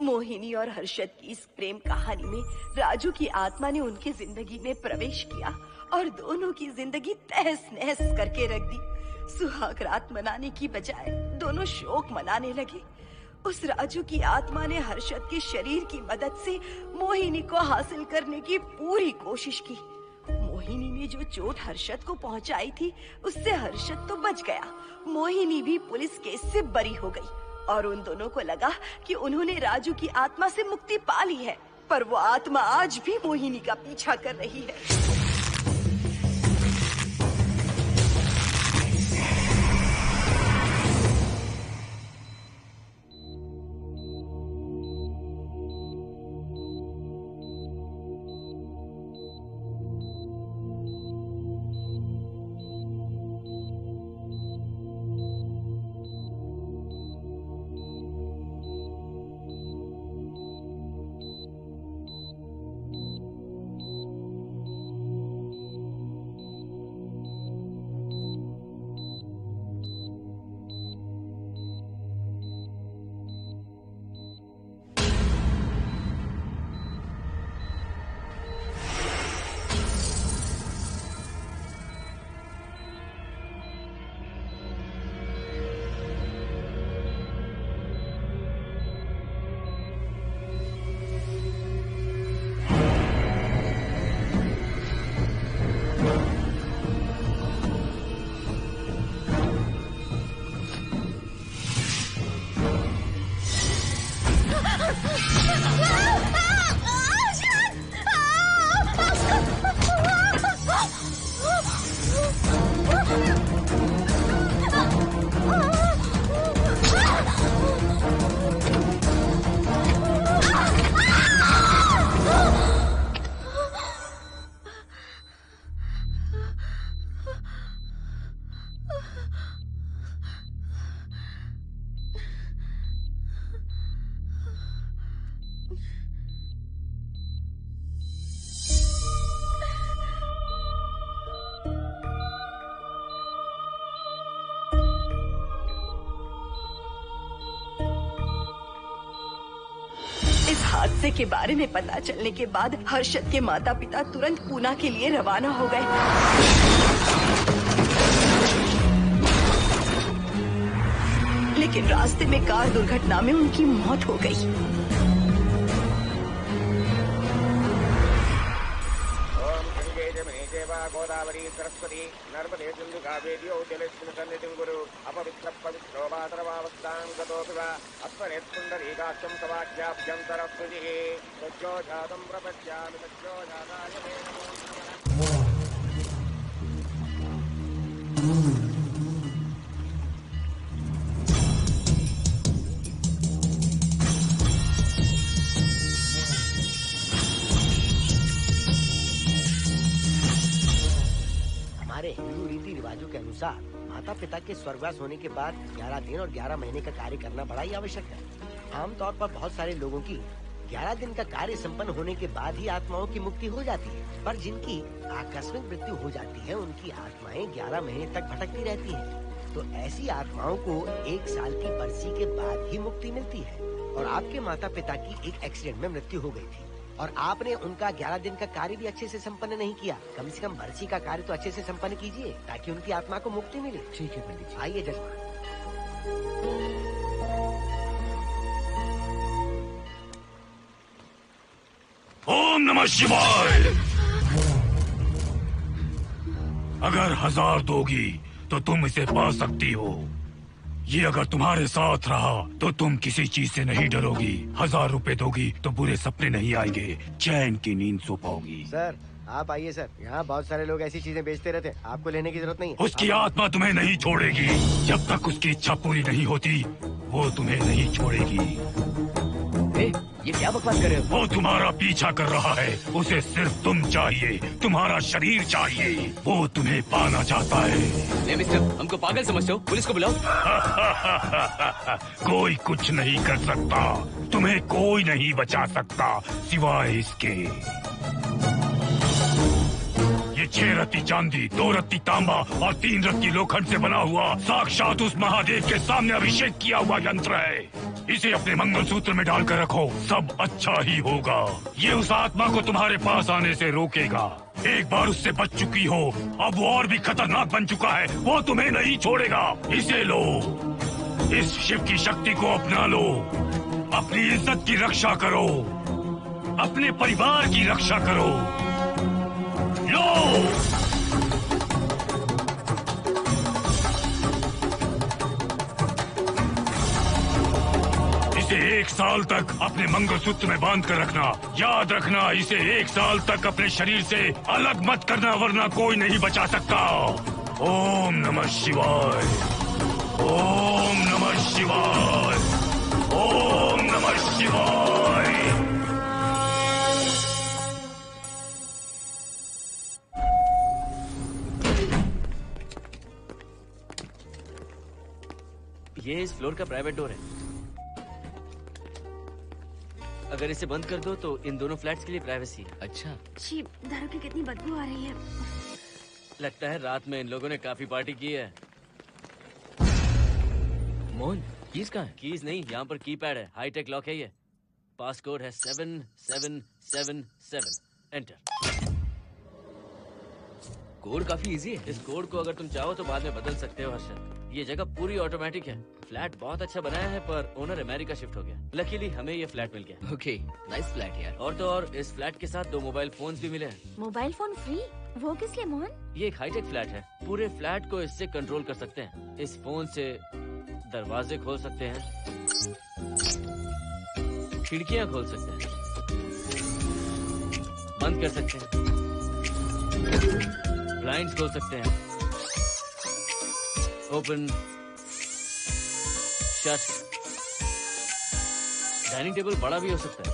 मोहिनी और हर्षद की इस प्रेम कहानी में राजू की आत्मा ने उनकी जिंदगी में प्रवेश किया और दोनों की जिंदगी तहस नहस करके रख दी। सुहाग रात मनाने की बजाय दोनों शोक मनाने लगे। उस राजू की आत्मा ने हर्षद के शरीर की मदद से मोहिनी को हासिल करने की पूरी कोशिश की। मोहिनी ने जो चोट हर्षद को पहुंचाई थी, उससे हर्षद तो बच गया, मोहिनी भी पुलिस केस से बरी हो गई और उन दोनों को लगा कि उन्होंने राजू की आत्मा से मुक्ति पा ली है, पर वो आत्मा आज भी मोहिनी का पीछा कर रही है। इस हादसे के बारे में पता चलने के बाद हर्षद के माता पिता तुरंत पूना के लिए रवाना हो गए। लेकिन रास्ते में कार दुर्घटना में उनकी मौत हो गई। गोदावरी सरस्वती नर्मदे सिंधु कावेरी जलेस्मिन् सन्निधिं कुरु अपवित्र पवित्रो मातरवावस्थां गतोऽपि वा अस्मरेत्पुण्डरीकाक्षं समाख्याभ्यं सरस्वतिः सज्जो जातं प्रपश्यामि सज्जो जाताय मे नमो नमः। हमारे हिंदू रीति रिवाजों के अनुसार माता पिता के स्वर्गवास होने के बाद 11 दिन और 11 महीने का कार्य करना बड़ा ही आवश्यक है। आमतौर पर बहुत सारे लोगों की 11 दिन का कार्य संपन्न होने के बाद ही आत्माओं की मुक्ति हो जाती है, पर जिनकी आकस्मिक मृत्यु हो जाती है उनकी आत्माएं 11 महीने तक भटकती रहती हैं। तो ऐसी आत्माओं को 1 साल की बरसी के बाद ही मुक्ति मिलती है। और आपके माता पिता की एक एक्सीडेंट में मृत्यु हो गई थी और आपने उनका 11 दिन का कार्य भी अच्छे से संपन्न नहीं किया। कम से कम बरसी का कार्य तो अच्छे से संपन्न कीजिए ताकि उनकी आत्मा को मुक्ति मिले। ठीक है पंडित जी। आइए जजमान। ओम नमः शिवाय। अगर 1000 दोगी तो तुम इसे पा सकती हो। ये अगर तुम्हारे साथ रहा तो तुम किसी चीज से नहीं डरोगी। 1000 रुपए दोगी तो बुरे सपने नहीं आएंगे, चैन की नींद सो पाओगी। सर आप आइए सर, यहाँ बहुत सारे लोग ऐसी चीजें बेचते रहते हैं, आपको लेने की जरूरत नहीं है। उसकी आत्मा तुम्हें नहीं छोड़ेगी। जब तक उसकी इच्छा पूरी नहीं होती वो तुम्हें नहीं छोड़ेगी। ये क्या बकवास कर रहे हो? वो तुम्हारा पीछा कर रहा है, उसे सिर्फ तुम चाहिए, तुम्हारा शरीर चाहिए, वो तुम्हें पाना चाहता है। मिस्टर, हमको पागल समझते हो? पुलिस को बुलाओ। कोई कुछ नहीं कर सकता, तुम्हें कोई नहीं बचा सकता सिवाय इसके। ये 6 रत्ती चांदी, 2 रत्ती तांबा और 3 रत्ती लोखंड से बना हुआ साक्षात उस महादेव के सामने अभिषेक किया हुआ यंत्र है। इसे अपने मंगलसूत्र में डालकर रखो, सब अच्छा ही होगा। ये उस आत्मा को तुम्हारे पास आने से रोकेगा। एक बार उससे बच चुकी हो, अब वो और भी खतरनाक बन चुका है, वो तुम्हें नहीं छोड़ेगा। इसे लो, इस शिव की शक्ति को अपना लो, अपनी इज्जत की रक्षा करो, अपने परिवार की रक्षा करो। लो, इसे 1 साल तक अपने मंगलसूत्र में बांध कर रखना। याद रखना, इसे 1 साल तक अपने शरीर से अलग मत करना, वरना कोई नहीं बचा सकता। ओम नमः शिवाय, ओम नमः शिवाय, ओम नमः शिवाय। ये इस फ्लोर का प्राइवेट डोर है। अगर इसे बंद कर दो तो इन दोनों फ्लैट्स के लिए प्राइवेसी है। अच्छा, छी, दारू की कितनी बदबू आ रही है। लगता है रात में इन लोगों ने काफी पार्टी की है। मोहन, कीज कहाँ है? कीज नहीं, यहाँ पर कीपैड है। हाईटेक लॉक है ये। पास कोड है 7777। एंटर। कोड काफी इजी है। इस कोड को अगर तुम चाहो तो बाद में बदल सकते हो हर्षद। ये जगह पूरी ऑटोमेटिक है। फ्लैट बहुत अच्छा बनाया है, पर ओनर अमेरिका शिफ्ट हो गया। लकीली हमें ये फ्लैट मिल गया। ओके, नाइस फ्लैट यार। और तो और इस फ्लैट के साथ 2 मोबाइल फोन्स भी मिले हैं। Mobile phone free? वो किस लिए मोहन? ये एक हाईटेक फ्लैट है। पूरे फ्लैट को इससे कंट्रोल कर सकते हैं। इस फोन से दरवाजे खोल सकते हैं, खिड़कियां खोल सकते हैं, बंद कर सकते हैं, ब्लाइंड्स खोल सकते हैं, ओपन, शट। डाइनिंग टेबल बड़ा भी हो सकता है।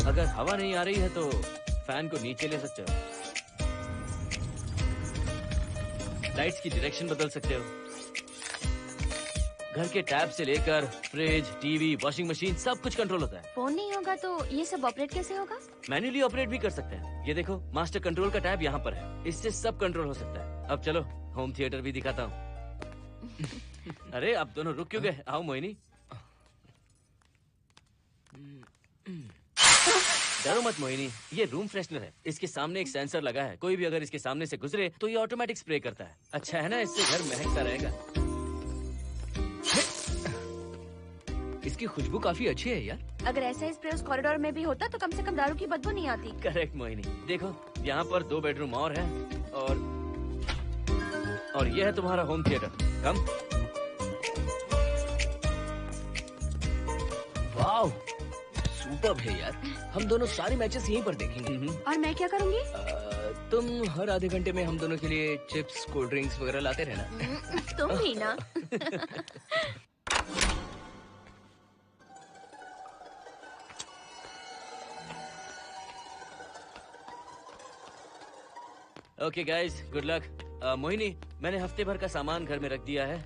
अगर हवा नहीं आ रही है तो फैन को नीचे ले सकते हो। लाइट्स की डायरेक्शन बदल सकते हो। घर के टैब से लेकर फ्रिज, टीवी, वॉशिंग मशीन सब कुछ कंट्रोल होता है। फोन नहीं होगा तो ये सब ऑपरेट कैसे होगा? मैन्युअली ऑपरेट भी कर सकते हैं। ये देखो, मास्टर कंट्रोल का टैब यहाँ पर है। इससे सब कंट्रोल हो सकता है। अब चलो होम थिएटर भी दिखाता हूँ। अरे आप दोनों रुक क्यों गए? आओ मोहिनी। डरो मत मोहिनी, ये रूम फ्रेशनर है। इसके सामने एक सेंसर लगा है। कोई भी अगर इसके सामने से गुजरे तो ये ऑटोमेटिक स्प्रे करता है। अच्छा है ना, इससे घर महकता रहेगा। इसकी खुशबू काफी अच्छी है यार। अगर ऐसा स्प्रे उस कॉरिडोर में भी होता तो कम से कम दारू की बदबू नहीं आती। करेक्ट मोहिनी। देखो, यहाँ पर 2 बेडरूम और है और ये है तुम्हारा होम थिएटर। कम। वाओ, सुपर्ब है यार। हम दोनों सारे मैचेस यहीं पर देखेंगे। और मैं क्या करूँगी? तुम हर आधे घंटे में हम दोनों के लिए चिप्स, कोल्ड ड्रिंक्स वगैरह लाते रहना। तुम भी ना। Okay guys, good luck. Mohini, मैंने हफ्ते भर का सामान घर में रख दिया है।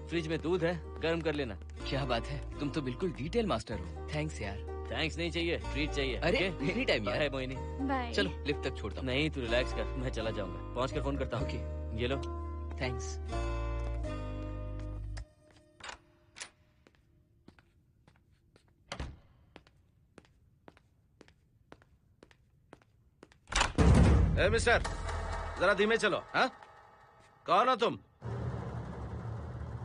फ्रिज में दूध है, गर्म कर लेना। क्या बात है, तुम तो बिल्कुल डिटेल मास्टर हो। थैंक्स यार। थैंक्स नहीं चाहिए, ट्रीट चाहिए। अरे एनी टाइम यार। मोहिनी, बाय। चलो लिफ्ट तक छोड़ता हूँ। नहीं, तू रिलैक्स कर, मैं चला जाऊंगा। पहुँच कर फोन करता हूँ। ओके, ये लो। थैंक्स। ए मिस्टर, जरा धीमे चलो। हाँ, कौन हो तुम?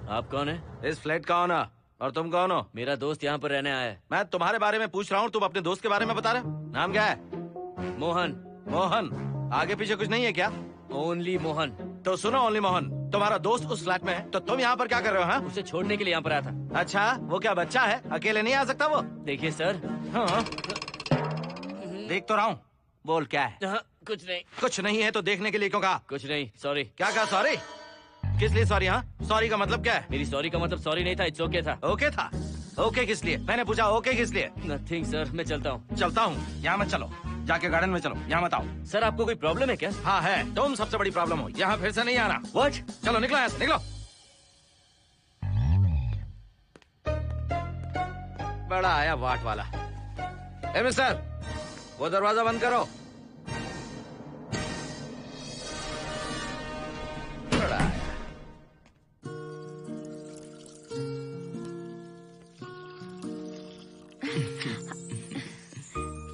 आप कौन है? इस फ्लैट का ओनर। और तुम कौन हो? मेरा दोस्त यहाँ पर रहने आया है। मैं तुम्हारे बारे में पूछ रहा हूँ, तुम अपने दोस्त के बारे में बता रहे हो। नाम क्या है? मोहन। मोहन? आगे पीछे कुछ नहीं है क्या? ओनली मोहन। तो सुनो ओनली मोहन, तुम्हारा दोस्त उस फ्लैट में है, तो तुम यहाँ पर क्या कर रहे हो? हाँ, उसे छोड़ने के लिए यहाँ पर आया था। अच्छा, वो क्या बच्चा है? अकेले नहीं आ सकता वो? देखिए सर। हाँ, देख तो रहा हूँ। बोल क्या है? हाँ, कुछ नहीं। कुछ नहीं है तो देखने के लिए क्यों कहा? कुछ नहीं, सॉरी। क्या कहा? सॉरी? किस लिए सॉरी? हाँ, सॉरी का मतलब क्या है? मेरी सॉरी का मतलब सॉरी नहीं था, इट्स ओके था। ओके था? ओके किस लिए? मैंने पूछा ओके किस लिए? नथिंग सर, मैं चलता हूँ। चलता हूँ? यहाँ मत चलो, जाके गार्डन में चलो। यहाँ मत आओ। सर, आपको कोई प्रॉब्लम है क्या? हाँ है, तुम सबसे बड़ी प्रॉब्लम हो। यहाँ फिर से नहीं आना। व्हाट? चलो निकलो यहाँ से, निकलो। बड़ा आया वाट वाला। ए मिस्टर, वो दरवाजा बंद करो। बड़ा आया।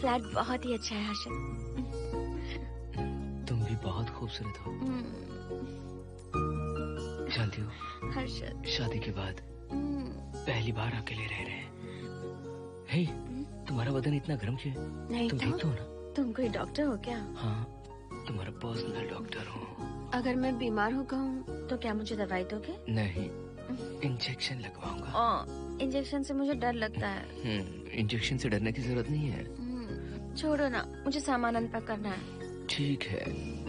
फ्लैट बहुत ही अच्छा है हर्षद। तुम भी बहुत खूबसूरत हो। जानती हो हर्षद, शादी के बाद पहली बार अकेले रह रहे हैं। हे, तुम्हारा बदन इतना गर्म क्यों है? नहीं तुम तो? ठीक तो हो ना? तुम कोई डॉक्टर हो क्या? हाँ, तुम्हारा पर्सनल डॉक्टर हूँ। अगर मैं बीमार हो गया हूँ तो क्या मुझे दवाई दोगे? नहीं, इंजेक्शन लगवाऊंगा। इंजेक्शन से मुझे डर लगता है। इंजेक्शन से डरने की जरूरत नहीं है। छोड़ो ना, मुझे सामान अनपैक करना है। ठीक है,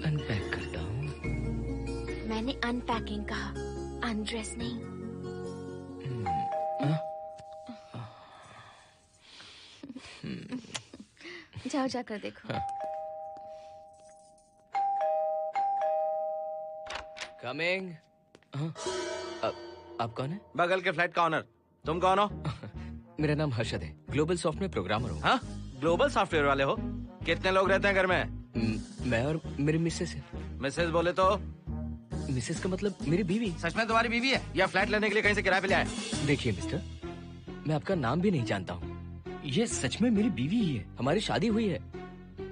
अनपैक करता हूँ। मैंने अनपैकिंग कहा, अनड्रेस नहीं। जाओ जाकर देखो। कमिंग। आप कौन है? बगल के फ्लैट का ऑनर। तुम कौन हो? मेरा नाम हर्षद है, ग्लोबल सॉफ्ट में प्रोग्रामर हूँ। हाँ, ग्लोबल सॉफ्टवेयर वाले हो? कितने लोग रहते हैं घर में? मैं और मेरी मिसेस है। मिसेज बोले तो? मिसेस का मतलब मेरी बीवी। सच में तुम्हारी बीवी है या फ्लैट लेने के लिए कहीं से किराए पे ले आए? देखिए मिस्टर, मैं आपका नाम भी नहीं जानता हूँ। ये सच में मेरी बीवी ही है, हमारी शादी हुई है।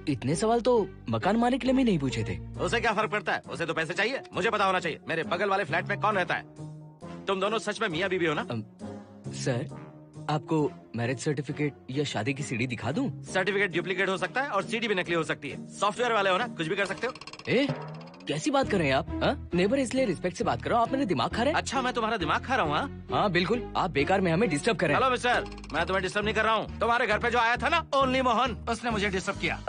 इतने सवाल तो मकान मालिक ने भी नहीं पूछे थे। उसे क्या फर्क पड़ता है? उसे तो पैसे चाहिए, मुझे पता होना चाहिए। मेरे बगल वाले फ्लैट में कौन रहता है? तुम दोनों सच में मियाँ बीवी हो ना? सर, आपको मैरिज सर्टिफिकेट या शादी की सीडी दिखा दूं? सर्टिफिकेट डुप्लीकेट हो सकता है और सीडी भी नकली हो सकती है। सॉफ्टवेयर वाले हो ना, कुछ भी कर सकते हो। कैसी बात कर रहे हैं आप? नेबर, इसलिए रिस्पेक्ट से बात करो। आप मेरे दिमाग खा रहे हैं? अच्छा, मैं तुम्हारा दिमाग खा रहा हूँ? हाँ बिल्कुल, आप बेकार में हमें डिस्टर्ब कर रहे हैं। हेलो मिस्टर, मैं तुम्हें डिस्टर्ब नहीं कर रहा हूँ। तुम्हारे घर पे जो आया था ना, ओनली मोहन, उसने मुझे डिस्टर्ब किया।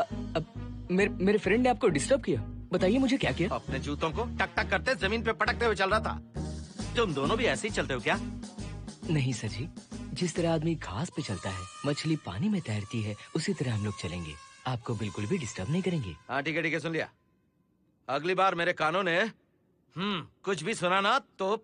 मेरे फ्रेंड ने आपको डिस्टर्ब किया? बताइए मुझे क्या किया? अपने जूतों को टक टक करते जमीन पे पटकते हुए चल रहा था। तुम दोनों भी ऐसे ही चलते हो क्या? नहीं सर जी, जिस तरह आदमी घास पे चलता है, मछली पानी में तैरती है, उसी तरह हम लोग चलेंगे। आपको बिल्कुल भी डिस्टर्ब नहीं करेंगे। हाँ ठीक है, सुन लिया। अगली बार मेरे कानों ने कुछ भी सुना ना तो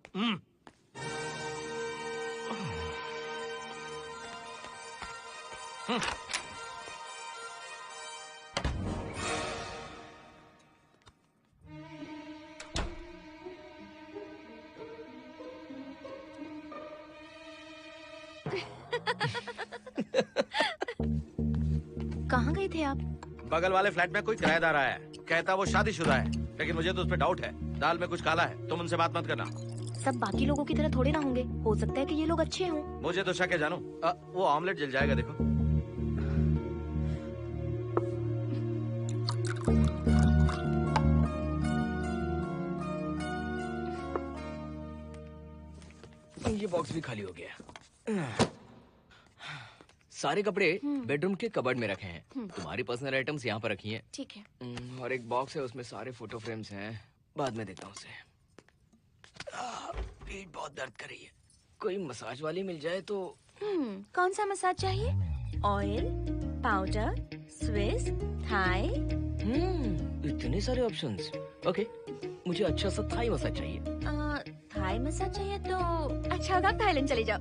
कहाँ गए थे आप? बगल वाले फ्लैट में कोई किराएदार आया है, कहता वो शादीशुदा है, लेकिन मुझे तो उस पर डाउट है। दाल में कुछ काला है, तुम उनसे बात मत करना। सब बाकी लोगों की तरह थोड़े ना होंगे, हो सकता है कि ये लोग अच्छे हों। मुझे तो शक है जानू। वो ऑमलेट जल जाएगा, देखो। ये बॉक्स भी खाली हो गया। सारे कपड़े बेडरूम के कबर्ड में रखे हैं। तुम्हारी पर्सनल आइटम्स यहाँ पर रखी हैं। ठीक है। और एक बॉक्स है, उसमें सारे फोटो फ्रेम्स हैं। बाद में देता हूँ उसे। पीठ बहुत दर्द कर रही है, कोई मसाज वाली मिल जाए तो। कौन सा मसाज चाहिए? Oil, powder, Swiss, Thai? इतने सारे ऑप्शंस। ओके, मुझे अच्छा सा थाई मसाज चाहिए। थाई मसाज चाहिए तो अच्छा होगा थाईलैंड चले जाओ।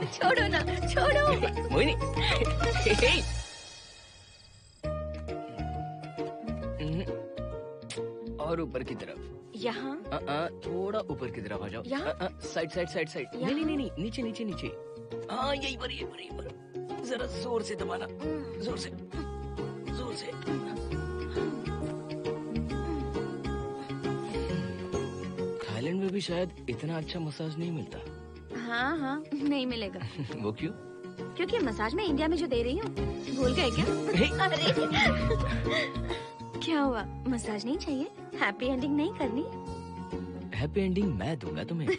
छोड़ो ना, छोड़ो। मोहिनी। और ऊपर की तरफ। यहाँ? थोड़ा ऊपर की तरफ आ जाओ। यहाँ? Side side side side. नहीं नहीं नहीं, नीचे नीचे नीचे। हाँ यही पर, यही पर, यही पर। जरा जोर से दबाना, जोर से, जोर से। थाईलैंड में भी शायद इतना अच्छा मसाज नहीं मिलता। हाँ हाँ, नहीं मिलेगा। वो क्यों? क्योंकि मसाज मैं इंडिया में जो दे रही हूँ, भूल गए क्या? अरे क्या हुआ, मसाज नहीं चाहिए? हैप्पी एंडिंग नहीं करनी? हैप्पी एंडिंग मैं दूंगा तुम्हें।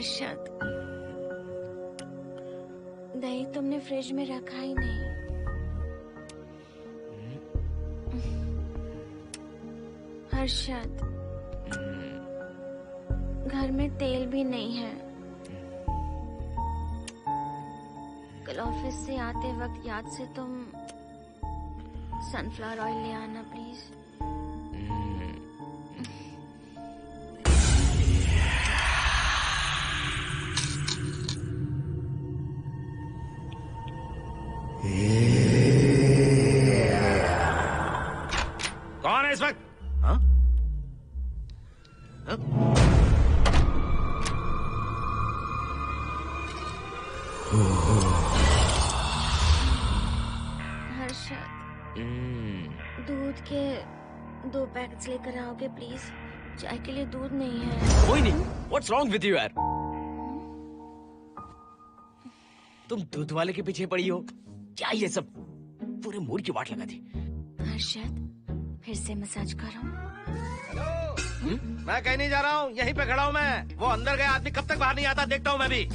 हर्षद, दही तुमने फ्रिज में रखा ही नहीं। हर्षद, घर में तेल भी नहीं है। कल ऑफिस से आते वक्त याद से तुम सनफ्लावर ऑयल ले आना प्लीज। कौन है इस वक्त? हाँ? हाँ? हर्षद, दूध के 2 पैकेट्स लेकर आओगे प्लीज? चाय के लिए दूध नहीं है। कोई नहीं। What's wrong with you यार? तुम दूध वाले के पीछे पड़ी हो क्या? ये सब पूरे मूड की वाट लगा दी। हर्षद, फिर से मसाज करो। मैं कहीं नहीं जा रहा हूँ, यहीं पे खड़ा हूँ मैं। वो अंदर गया आदमी कब तक बाहर नहीं आता, देखता हूँ मैं भी।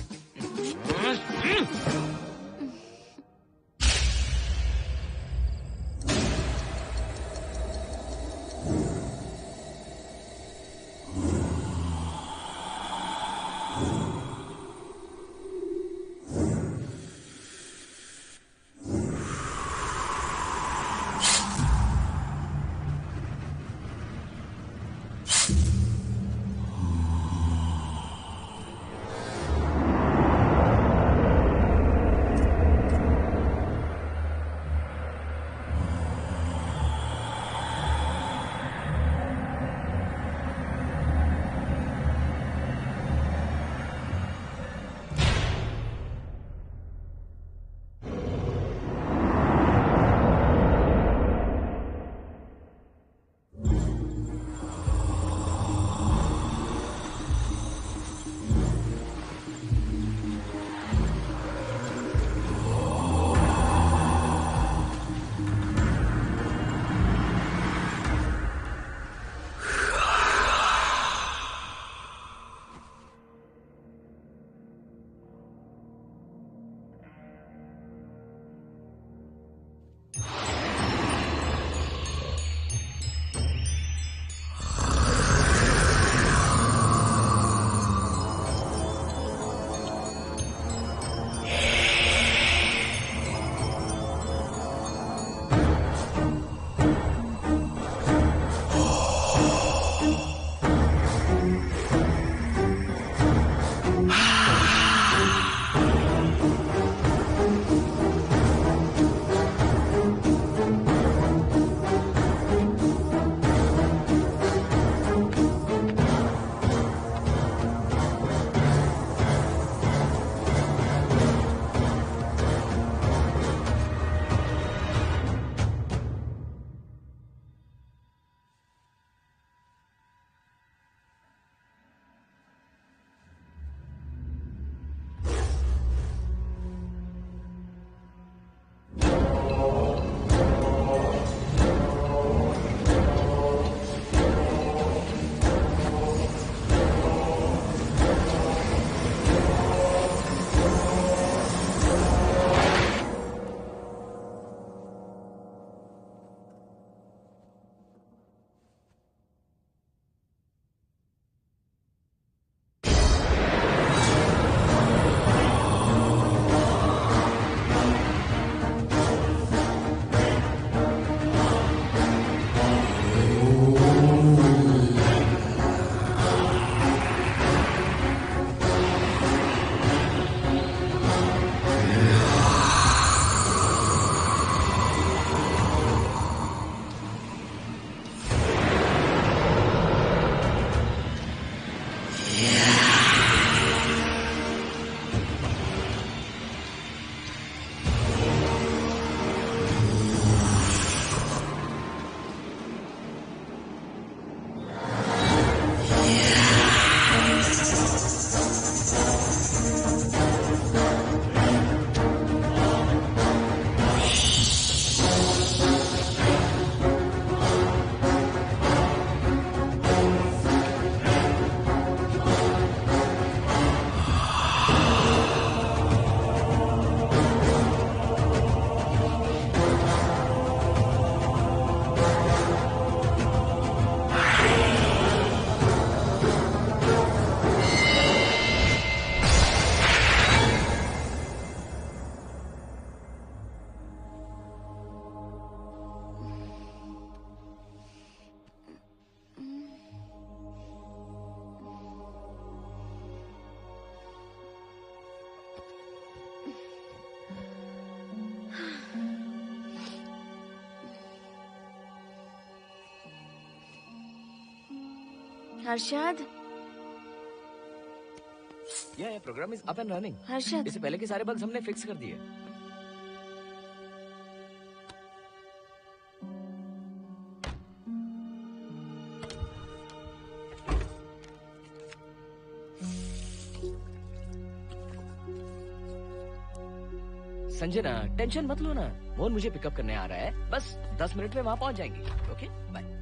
हर्षद, ये program is up and running. Harshad, इससे पहले के सारे बग्स हमने फिक्स कर दिए। संजना, टेंशन मत लो ना। मोहन मुझे पिकअप करने आ रहा है, बस 10 मिनट में वहां पहुंच जाएंगे। Okay, bye.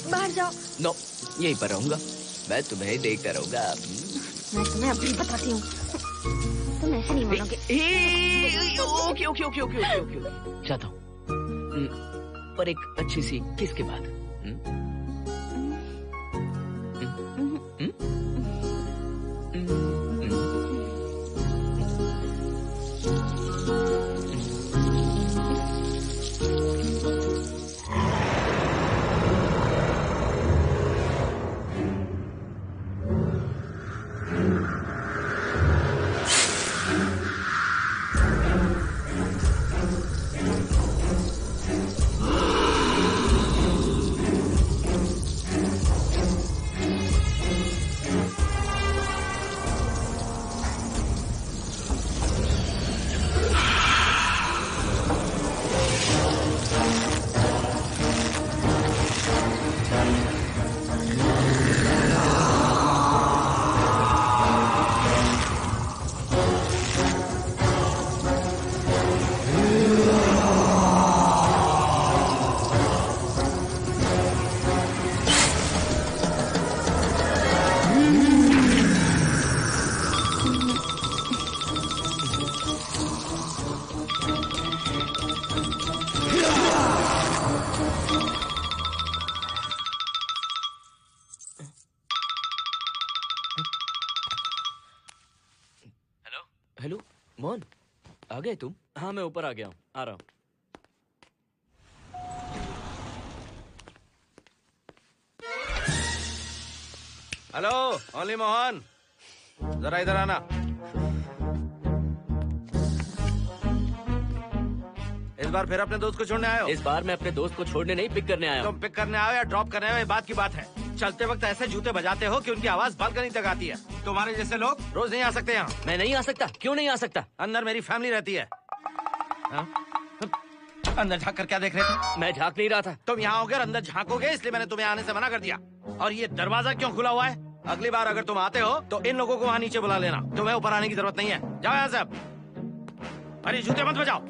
बाहर जाओ। नो, यहीं पर रहूंगा। मैं तुम्हें देखता रहूंगा। मैं तुम्हें अभी बताती हूँ। तुम ऐसे नहीं मानोगे। Okay okay okay okay okay okay, जाता हूँ, पर एक अच्छी सी किस के बाद। हेलो मोहन, आ गए तुम? हाँ, मैं ऊपर आ गया हूँ, आ रहा हूँ। हेलो, ओनली मोहन, जरा इधर आना। इस बार फिर अपने दोस्त को छोड़ने आए हो? इस बार मैं अपने दोस्त को छोड़ने नहीं, पिक करने आया हूँ। तुम पिक करने आए हो या ड्रॉप करने आए हो, ये बात की बात है। चलते वक्त ऐसे जूते बजाते हो कि उनकी आवाज बालकनी तक आती है। तुम्हारे जैसे लोग रोज नहीं आ सकते यहाँ। मैं नहीं आ सकता। क्यों नहीं आ सकता? अंदर मेरी फैमिली रहती है। अंदर झाँक कर क्या देख रहे थे? मैं झाँक नहीं रहा था। तुम यहाँ होकर अंदर झाँकोगे, इसलिए मैंने तुम्हें आने से मना कर दिया। और ये दरवाजा क्यों खुला हुआ है? अगली बार अगर तुम आते हो तो इन लोगों को वहाँ नीचे बुला लेना। तुम्हें ऊपर आने की जरूरत नहीं है। जाओ यहाँ से अब। अरे जूते मत बजाओ।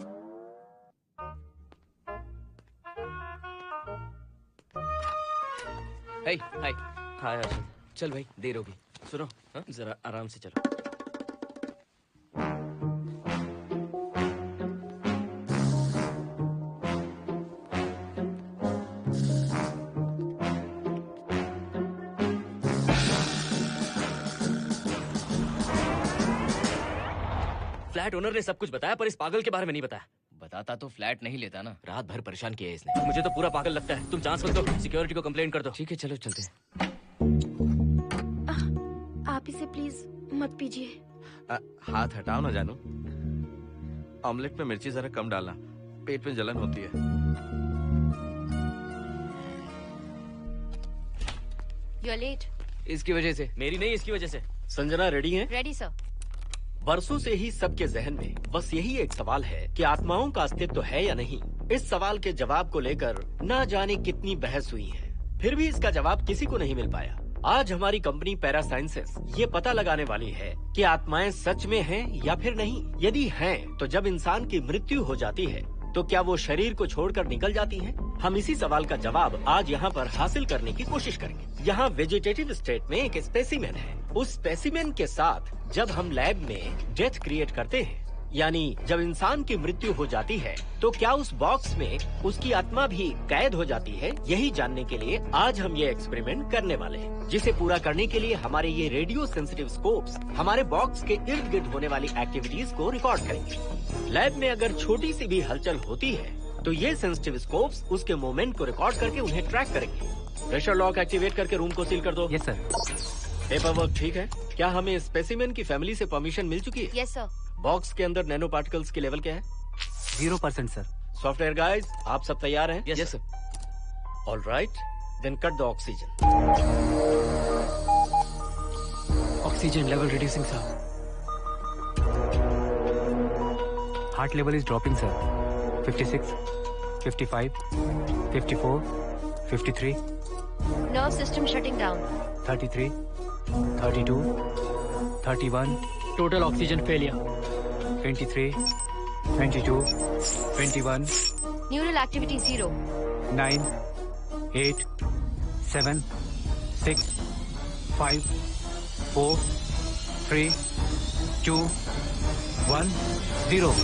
हे हाय। हाय हर्षद। चल भाई, देर होगी। सुनो, जरा आराम से चलो। फ्लैट ओनर ने सब कुछ बताया पर इस पागल के बारे में नहीं बताया। बताता तो फ्लैट नहीं लेता ना। रात भर परेशान किया है इसने। मुझे तो पूरा पागल लगता है। तुम चांस मत दो, सिक्योरिटी को कंप्लेंट कर दो। ठीक है, चलो चलते हैं। आप इसे प्लीज मत पीजिए। हाथ हटाओ ना जानू। ऑमलेट में मिर्ची जरा कम डालना, पेट में जलन होती है। You are late. इसकी वजह से। मेरी नहीं, इसकी वजह से। संजना रेडी हैं? Ready sir. बरसों से ही सबके जहन में बस यही एक सवाल है कि आत्माओं का अस्तित्व है या नहीं। इस सवाल के जवाब को लेकर ना जाने कितनी बहस हुई है, फिर भी इसका जवाब किसी को नहीं मिल पाया। आज हमारी कंपनी पैरा साइंसेस ये पता लगाने वाली है कि आत्माएं सच में हैं या फिर नहीं। यदि हैं, तो जब इंसान की मृत्यु हो जाती है तो क्या वो शरीर को छोड़कर निकल जाती हैं? हम इसी सवाल का जवाब आज यहाँ पर हासिल करने की कोशिश करेंगे। यहाँ वेजिटेटिव स्टेट में एक स्पेसिमेन है। उस स्पेसिमेन के साथ जब हम लैब में डेथ क्रिएट करते हैं, यानी जब इंसान की मृत्यु हो जाती है, तो क्या उस बॉक्स में उसकी आत्मा भी कैद हो जाती है? यही जानने के लिए आज हम ये एक्सपेरिमेंट करने वाले हैं, जिसे पूरा करने के लिए हमारे ये रेडियो सेंसिटिव स्कोप्स हमारे बॉक्स के इर्द गिर्द होने वाली एक्टिविटीज को रिकॉर्ड करेंगे। लैब में अगर छोटी सी भी हलचल होती है तो ये सेंसिटिव स्कोप्स उसके मूवमेंट को रिकॉर्ड करके उन्हें ट्रैक करेंगे। प्रेशर लॉक एक्टिवेट करके रूम को सील कर दो। Yes sir. पेपर वर्क ठीक है? क्या हमें स्पेसिमेन की फैमिली से परमिशन मिल चुकी है? Yes sir. बॉक्स के अंदर नैनो पार्टिकल्स की लेवल क्या है? 0% सर। सॉफ्टवेयर गाइस, आप सब तैयार हैं? Yes sir. All right, then cut the oxygen. Oxygen level reducing sir. Heart level is dropping sir. 56, 55, 54, 53, nerve system shutting down. 33, 32, 31, total oxygen failure. 23, 22, 21, neural activity 0। 9, 8, 7, 6, 5, 4, 3, 2, 1, 0।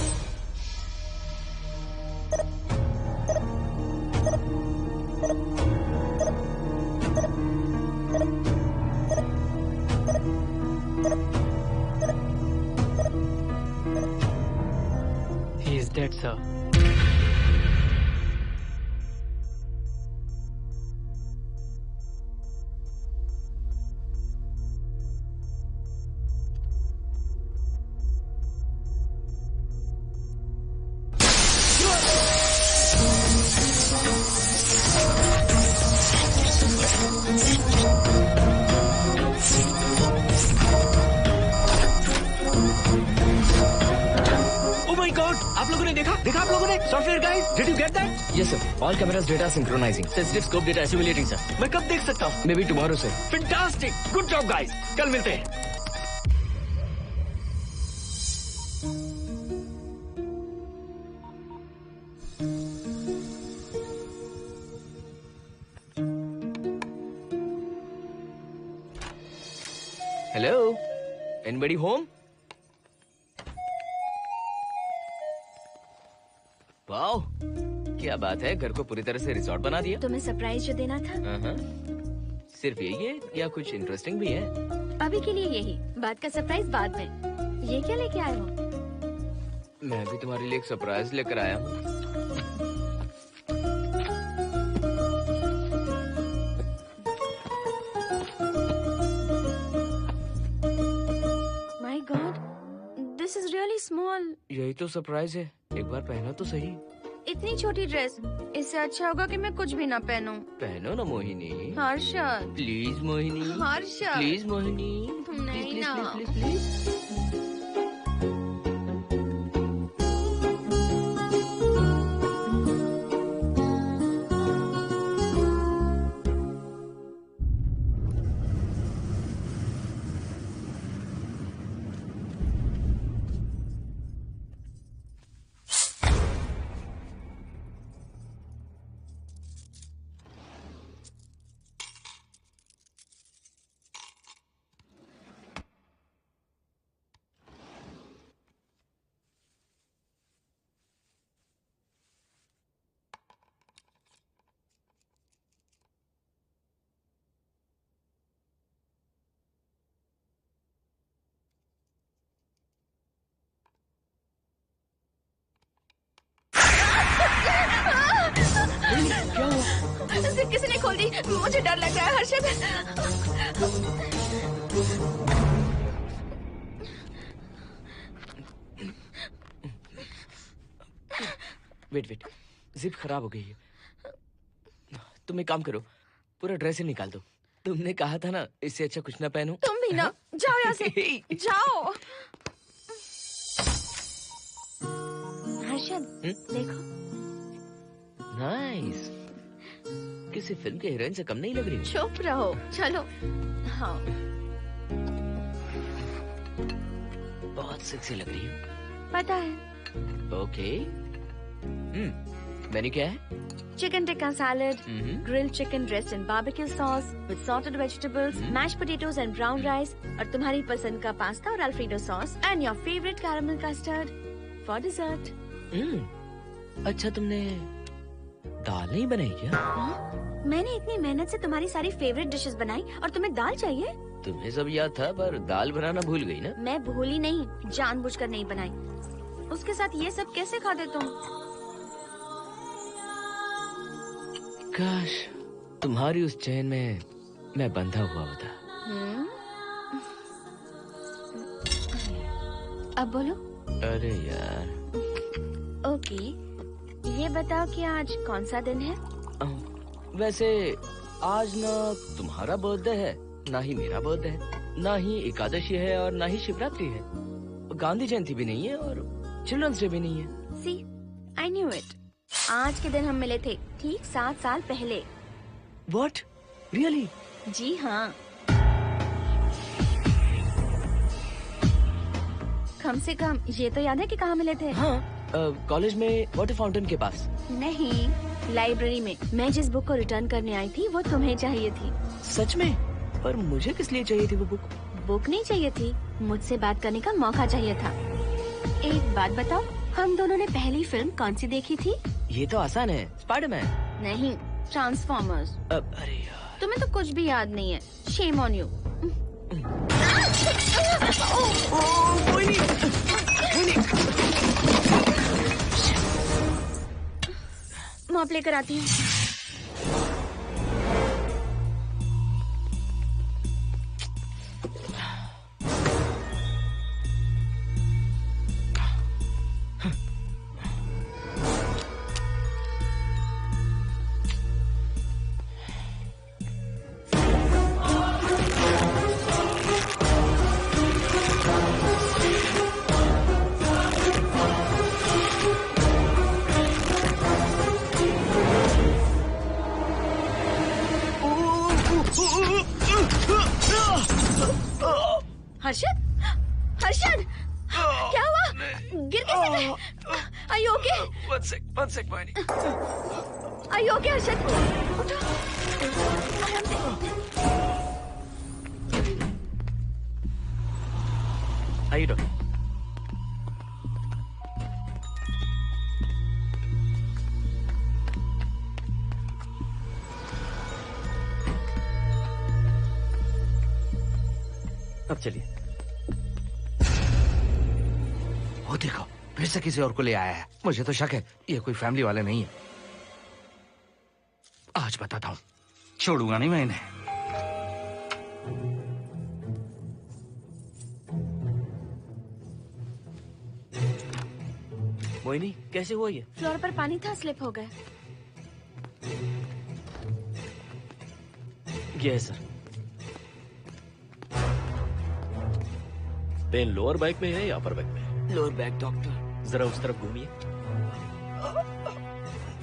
He is dead, sir. आप लोगों ने देखा आप लोगों ने? Software guys, did you get that? Yes sir. All cameras data synchronising. Sensitive scope data assimilating sir. मैं कब देख सकता हूँ? मे बी टुमारो से। फैंटास्टिक, गुड जॉब गाइस, कल मिलते हैं। Hello, anybody home? वाओ, क्या बात है, घर को पूरी तरह से रिसोर्ट बना दिया। तुम्हें सरप्राइज जो देना था। सिर्फ यही है या कुछ इंटरेस्टिंग भी है? अभी के लिए यही, बाद का सरप्राइज बाद में। ये क्या लेके आए हो? मैं भी तुम्हारे लिए एक सरप्राइज लेकर आया हूँ। My god, this is really small. यही तो सरप्राइज है, एक बार पहना तो सही। इतनी छोटी ड्रेस, इससे अच्छा होगा कि मैं कुछ भी ना पहनूं। पहनो ना मोहिनी। हर्षद, प्लीज मोहिनी। हर्षद, प्लीज मोहिनी। नहीं ना। प्लीज। जिप किसी ने खोल दी। मुझे डर लग रहा है हर्षद। वेट, जिप खराब हो गई है। तुम एक काम करो, पूरा ड्रेस ही निकाल दो। तुमने कहा था ना इससे अच्छा कुछ ना पहनो। तुम भी ना, जाओ यहाँ से, जाओ। हर्षद, देखो। नाइस। किसी फिल्म के हीरोइन से कम नहीं लग रही। चुप रहो, चलो। हाँ, बहुत सेक्सी लग रही है। पता है। ओके। मेन्यू क्या है? Chicken tikka salad, grilled chicken dressed in barbecue sauce with salted vegetables, mashed potatoes and brown rice, और तुम्हारी पसंद का पास्ता और alfredo sauce, and your favorite caramel custard for dessert. अच्छा, तुमने दाल नहीं बनाई क्या? मैंने इतनी मेहनत से तुम्हारी सारी फेवरेट डिशेस बनाई और तुम्हें दाल चाहिए? तुम्हें सब याद था पर दाल बनाना भूल गई ना? मैं भूली नहीं, जानबूझकर नहीं बनाई। उसके साथ ये सब कैसे खाते तुम? काश तुम्हारी उस चैन में मैं बंधा हुआ होता। अब बोलो। अरे यार। ओके, ये बताओ कि आज कौन सा दिन है? वैसे आज ना तुम्हारा बर्थडे है, ना ही मेरा बर्थडे है, ना ही एकादशी है और ना ही शिवरात्रि है, गांधी जयंती भी नहीं है और चिल्ड्रंस डे भी नहीं है। सी, आई न्यू इट। आज के दिन हम मिले थे ठीक 7 साल पहले। What? Really? जी हाँ। कम से कम ये तो याद है कि कहाँ मिले थे? हाँ, कॉलेज में वाटर फाउंटेन के पास। नहीं, लाइब्रेरी में। मैं जिस बुक को रिटर्न करने आई थी वो तुम्हें चाहिए थी। सच में? पर मुझे किस लिए चाहिए थी वो बुक? बुक नहीं चाहिए थी, मुझसे बात करने का मौका चाहिए था। एक बात बताओ, हम दोनों ने पहली फिल्म कौन सी देखी थी? ये तो आसान है, स्पाइडरमैन। नहीं, ट्रांसफॉर्मर्स। अरे यार, तुम्हें तो कुछ भी याद नहीं है। Shame on you. मॉप लेकर आती हूँ। हर्षद, हर्षद, क्या हुआ? गिर कैसे गए? Are you okay? One sec, Moini. Are you okay, Harshad? उठो, आराम से। आइए डॉक्टर। अब चलिए। वो देखो, फिर से किसी और को ले आया है। मुझे तो शक है ये कोई फैमिली वाले नहीं है। आज बताता हूँ, छोड़ूंगा नहीं मैं इन्हें। मोहिनी, कैसे हुआ ये? फ्लोर पर पानी था, स्लिप हो गए। ये है सर। पेन लोअर बैक में है या अपर बैक में? Lower back doctor. जरा उस तरफ घूमिए।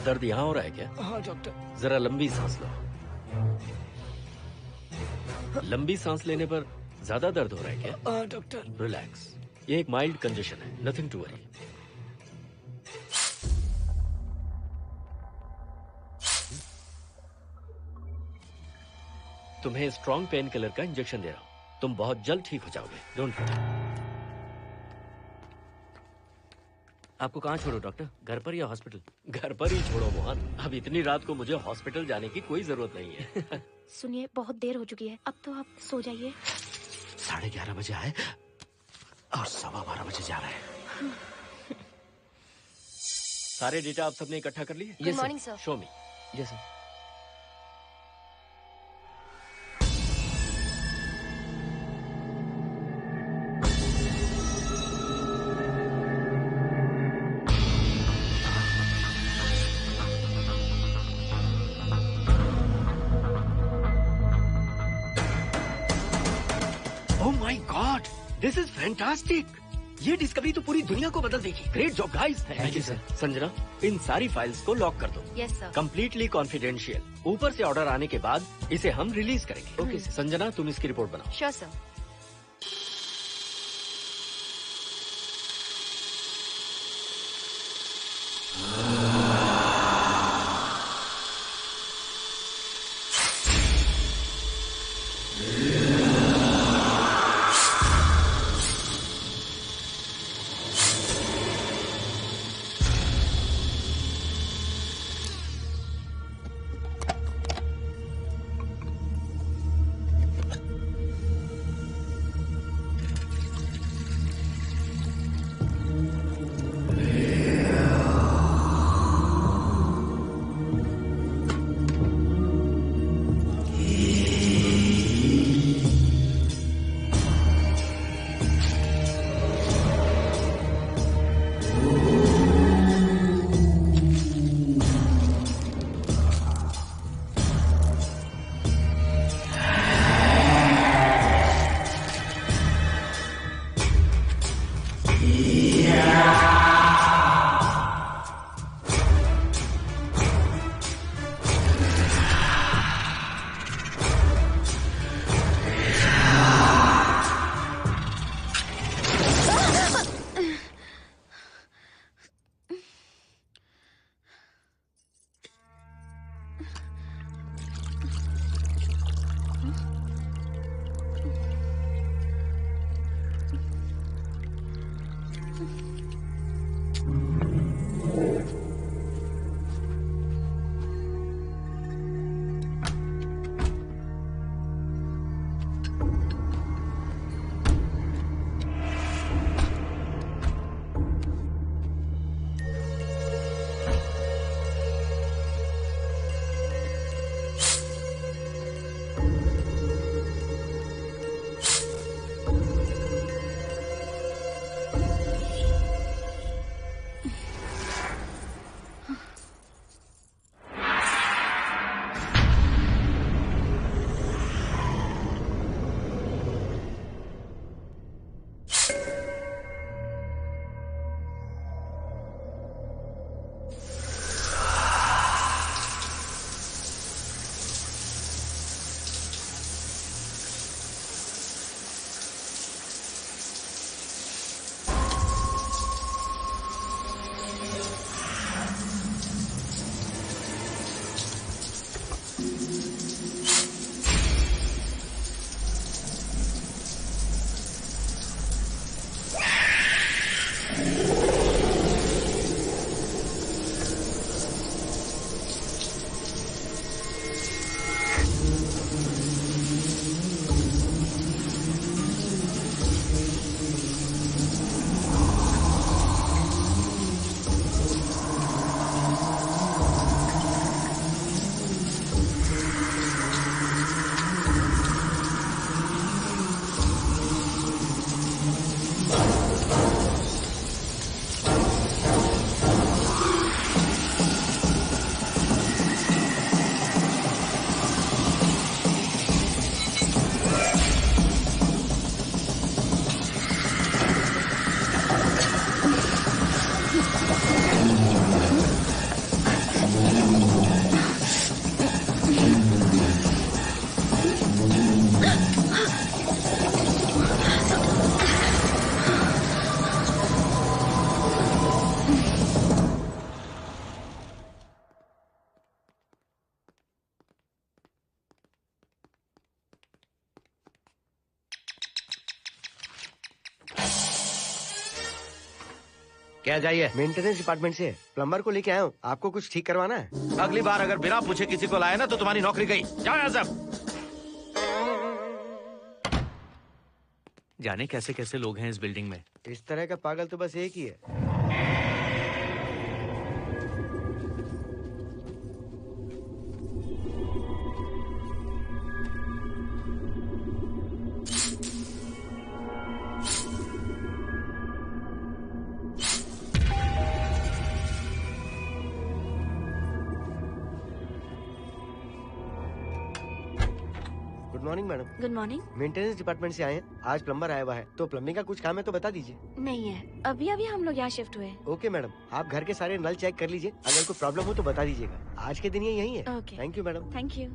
दर्द यहाँ हो रहा है क्या? हाँ डॉक्टर। जरा लंबी सांस लो। लंबी सांस लेने पर ज्यादा दर्द हो रहा है क्या? हाँ डॉक्टर। रिलैक्स, ये एक माइल्ड कंजेशन है, नथिंग टू वरी। तुम्हें स्ट्रॉन्ग पेन किलर का इंजेक्शन दे रहा हूँ, तुम बहुत जल्द ठीक हो जाओगे, डोंट वरी। आपको कहाँ छोड़ो डॉक्टर, घर पर या हॉस्पिटल? घर पर ही छोड़ो मोहन, अब इतनी रात को मुझे हॉस्पिटल जाने की कोई जरूरत नहीं है। सुनिए, बहुत देर हो चुकी है, अब तो आप सो जाइए। 11:30 बजे आए और 12:15 बजे जा रहे हैं। सारे डेटा आप सबने इकट्ठा कर लिए? Good morning, sir. Show me. Yes sir. My god, this is fantastic. ये डिस्कवरी तो पूरी दुनिया को बदल देगी। Great job guys. Thank you sir. Sanjana, इन सारी फाइल्स को लॉक कर दो। Yes sir. Completely confidential. ऊपर से ऑर्डर आने के बाद इसे हम रिलीज करेंगे। Okay sir. संजना, तुम इसकी रिपोर्ट बनाओ। Sure sir. क्या चाहिए? मेंटेनेंस डिपार्टमेंट से प्लम्बर को लेके आया हूँ। आपको कुछ ठीक करवाना है? अगली बार अगर बिना पूछे किसी को लाए ना तो तुम्हारी नौकरी गई। जाओ यहाँ सब। जाने कैसे कैसे लोग हैं इस बिल्डिंग में। इस तरह का पागल तो बस एक ही है। Good morning madam. Good morning. Maintenance department से आए हैं। आज प्लम्बर आया हुआ है, तो प्लम्बिंग का कुछ काम है तो बता दीजिए। नहीं है, अभी अभी हम लोग यहाँ शिफ्ट हुए। ओके मैडम, आप घर के सारे नल चेक कर लीजिए, अगर कोई प्रॉब्लम हो तो बता दीजिएगा। आज के दिन ये यही है। Okay. Thank you madam. Thank you.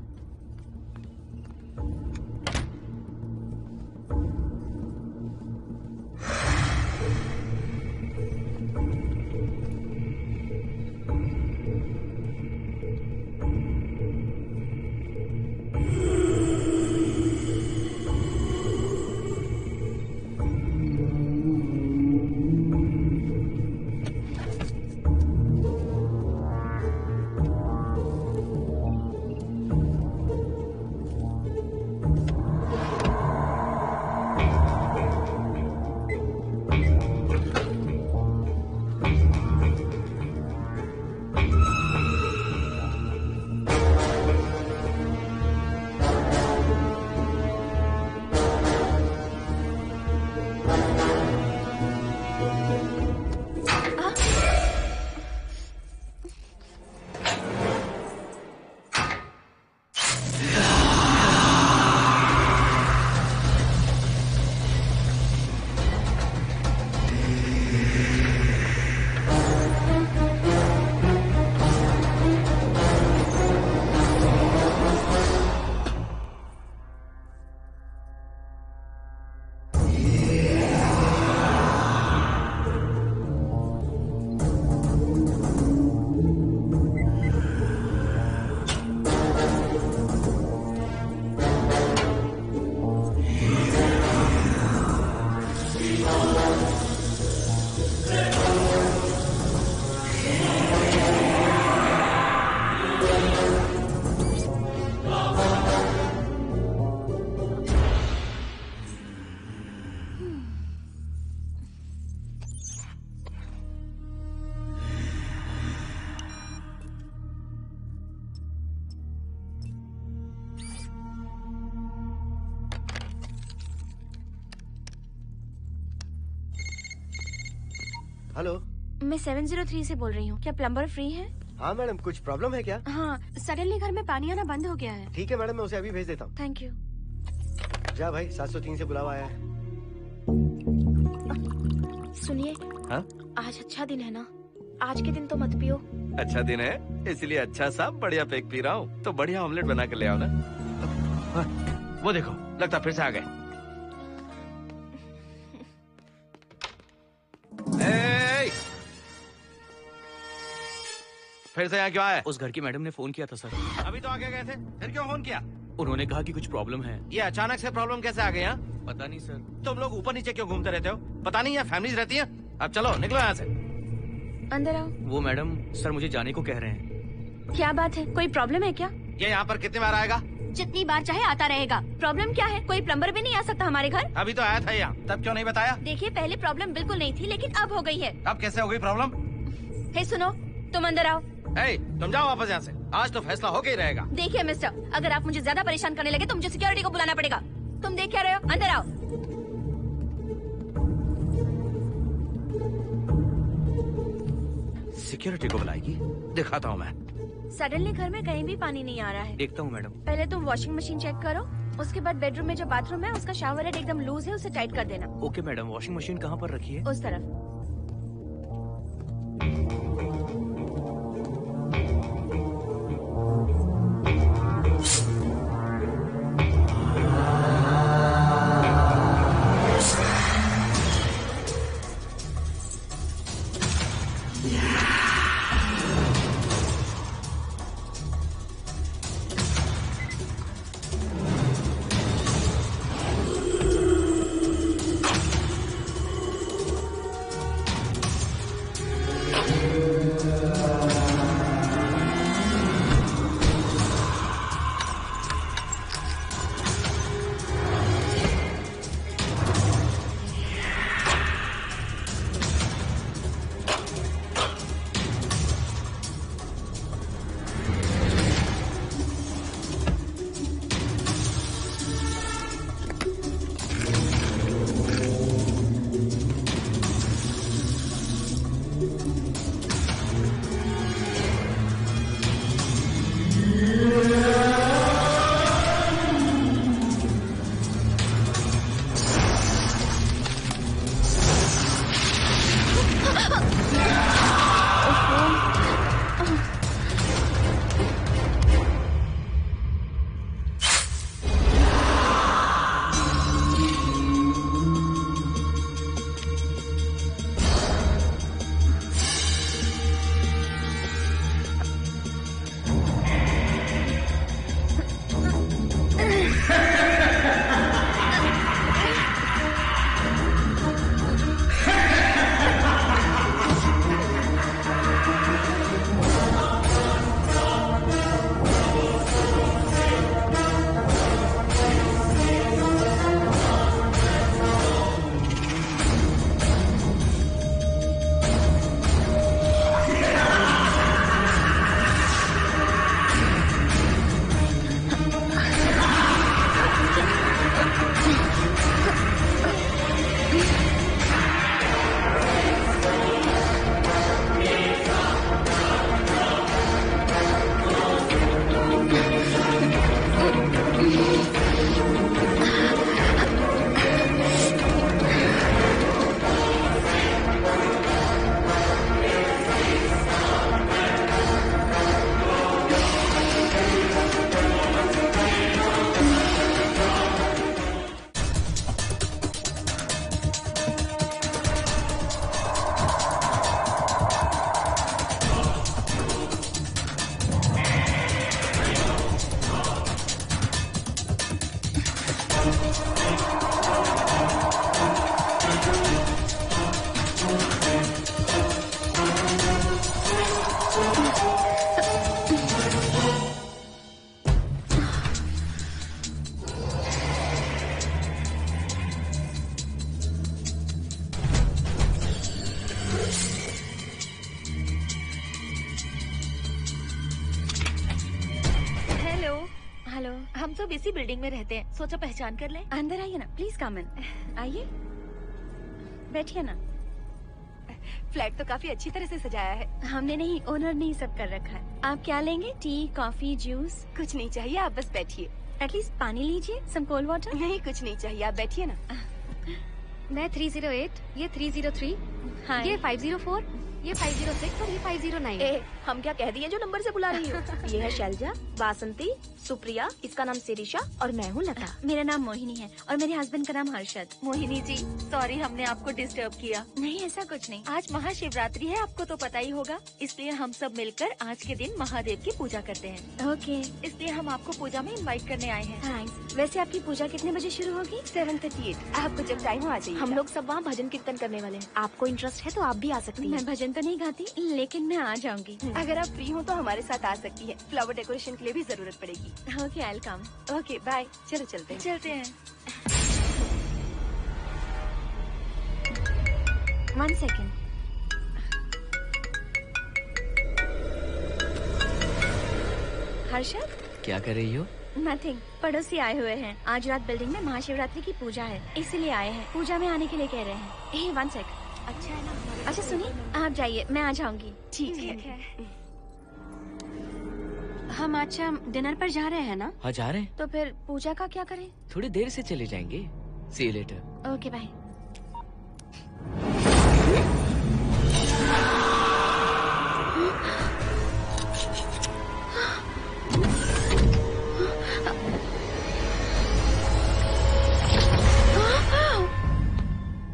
Hello, मैं 703 से बोल रही हूँ। क्या प्लम्बर फ्री है? हाँ मैडम, कुछ प्रॉब्लम है क्या? हाँ, सडनली घर में पानी आना बंद हो गया है। ठीक है मैडम, मैं उसे अभी भेज देता हूँ। Thank you. जा भाई, 703 से बुलावा आया है। सुनिए, हाँ? आज अच्छा दिन है ना? आज के दिन तो मत पियो। अच्छा दिन है, इसलिए अच्छा सा बढ़िया पेक पी रहा हूँ। तो बढ़िया ऑमलेट बना कर ले आओ ना। वो देखो, लगता फिर से आ गए। फिर से यहाँ क्यों आए? उस घर की मैडम ने फोन किया था सर। अभी तो आगे गए थे, फिर क्यों फोन किया? उन्होंने कहा कि कुछ प्रॉब्लम है। ये अचानक से प्रॉब्लम कैसे आ गई? यहाँ पता नहीं सर। तुम लोग ऊपर नीचे क्यों घूमते रहते हो? पता नहीं, यहाँ फैमिलीज रहती है। अब चलो निकलो यहाँ से। अंदर आओ। वो मैडम सर मुझे जाने को कह रहे हैं। क्या बात है, कोई प्रॉब्लम है क्या? ये यहाँ पर कितनी बार आएगा? जितनी बार चाहे आता रहेगा। प्रॉब्लम क्या है? कोई प्लम्बर भी नहीं आ सकता हमारे घर? अभी तो आया था यहाँ, तब क्यों नहीं बताया? देखिए, पहले प्रॉब्लम बिल्कुल नहीं थी, लेकिन अब हो गई है। अब कैसे हो गई प्रॉब्लम? हे सुनो, तुम अंदर आओ। तुम जाओ वापस यहाँ से। आज तो फैसला होके ही रहेगा। देखिए मिस्टर, अगर आप मुझे ज्यादा परेशान करने लगे तो मुझे सिक्योरिटी को बुलाना पड़ेगा। तुम देख क्या रहे हो? अंदर आओ। सिक्योरिटी को बुलाएगी? दिखाता हूँ मैं। सडनली घर में कहीं भी पानी नहीं आ रहा है। देखता हूँ मैडम। पहले तुम वॉशिंग मशीन चेक करो, उसके बाद बेडरूम में जो बाथरूम है उसका शावर हेड एकदम लूज है, उसे टाइट कर देना। Okay madam. वॉशिंग मशीन कहाँ पर रखी है? उस तरफ। हम सब इसी बिल्डिंग में रहते हैं, सोचा पहचान कर लें। अंदर आइए ना, प्लीज कम इन। आइए, बैठिए ना। फ्लैट तो काफी अच्छी तरह से सजाया है। हमने नहीं, ओनर ने ही सब कर रखा है। आप क्या लेंगे? T, coffee, juice? कुछ नहीं चाहिए, आप बस बैठिए। एटलीस्ट पानी लीजिए, सम कोल्ड वाटर। नहीं, कुछ नहीं चाहिए, आप बैठिए ना। मैं 308, ये 303, हाँ, ये 504, ये 506 और ये 509। हम क्या कह दिए जो नंबर से बुला रही हो? ये है शैलजा, वासंती, सुप्रिया, इसका नाम शिरीषा और मैं हूँ लता। मेरा नाम मोहिनी है और मेरे हस्बैंड का नाम हर्षद। मोहिनी जी, सॉरी हमने आपको डिस्टर्ब किया। नहीं, ऐसा कुछ नहीं। आज महाशिवरात्रि है, आपको तो पता ही होगा, इसलिए हम सब मिलकर आज के दिन महादेव की पूजा करते हैं। ओके, इसलिए हम आपको पूजा में इनवाइट करने आए हैं। थैंक्स। वैसे आपकी पूजा कितने बजे शुरू होगी? 7:38। आपको जब टाइम हो आ जाइए। हम लोग सब वहाँ भजन कीर्तन करने वाले हैं। आपको इंटरेस्ट है तो आप भी आ सकती हैं। मैं भजन तो नहीं गाती, लेकिन मैं आ जाऊंगी। अगर आप फ्री हो तो हमारे साथ आ सकती है। फ्लावर डेकोरेशन के लिए भी जरूरत पड़ेगी। Okay, I will come. Okay, bye. चलो चलते हैं। चलते हैं। 1 सेकेंड। हर्षद, क्या कर रही हो? नथिंग। पड़ोसी आए हुए हैं। आज रात बिल्डिंग में महाशिवरात्रि की पूजा है, इसीलिए आए हैं। पूजा में आने के लिए कह रहे हैं। 1 सेकेंड। अच्छा है ना? अच्छा सुनिए, आप जाइए, मैं आ जाऊंगी। ठीक है। हम अच्छा डिनर पर जा रहे हैं ना? हाँ, जा रहे हैं। तो फिर पूजा का क्या करें? थोड़ी देर से चले जाएंगे। See you later. Okay, bye.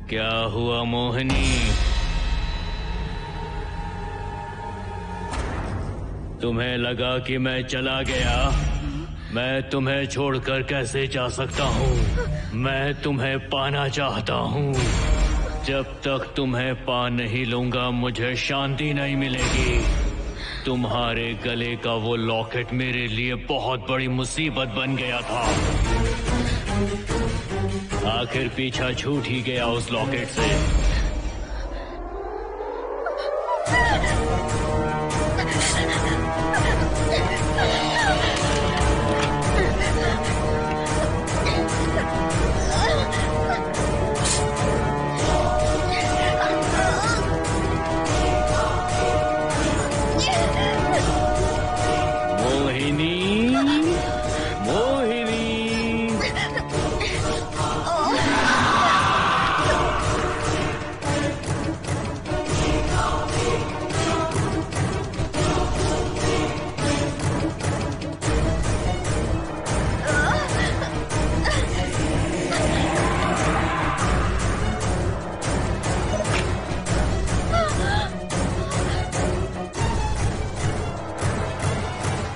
क्या हुआ मोहिनी? तुम्हें लगा कि मैं चला गया? मैं तुम्हें छोड़कर कैसे जा सकता हूँ? मैं तुम्हें पाना चाहता हूँ। जब तक तुम्हें पा नहीं लूंगा मुझे शांति नहीं मिलेगी। तुम्हारे गले का वो लॉकेट मेरे लिए बहुत बड़ी मुसीबत बन गया था। आखिर पीछा छूट ही गया उस लॉकेट से।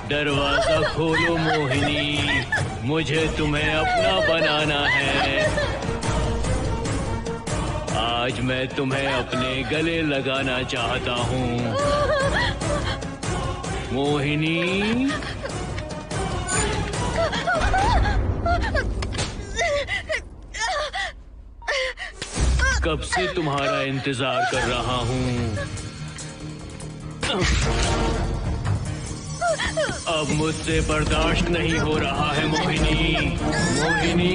दरवाजा खोलो मोहिनी, मुझे तुम्हें अपना बनाना है। आज मैं तुम्हें अपने गले लगाना चाहता हूँ मोहिनी। कब से तुम्हारा इंतजार कर रहा हूँ। अब मुझसे बर्दाश्त नहीं हो रहा है मोहिनी। मोहिनी,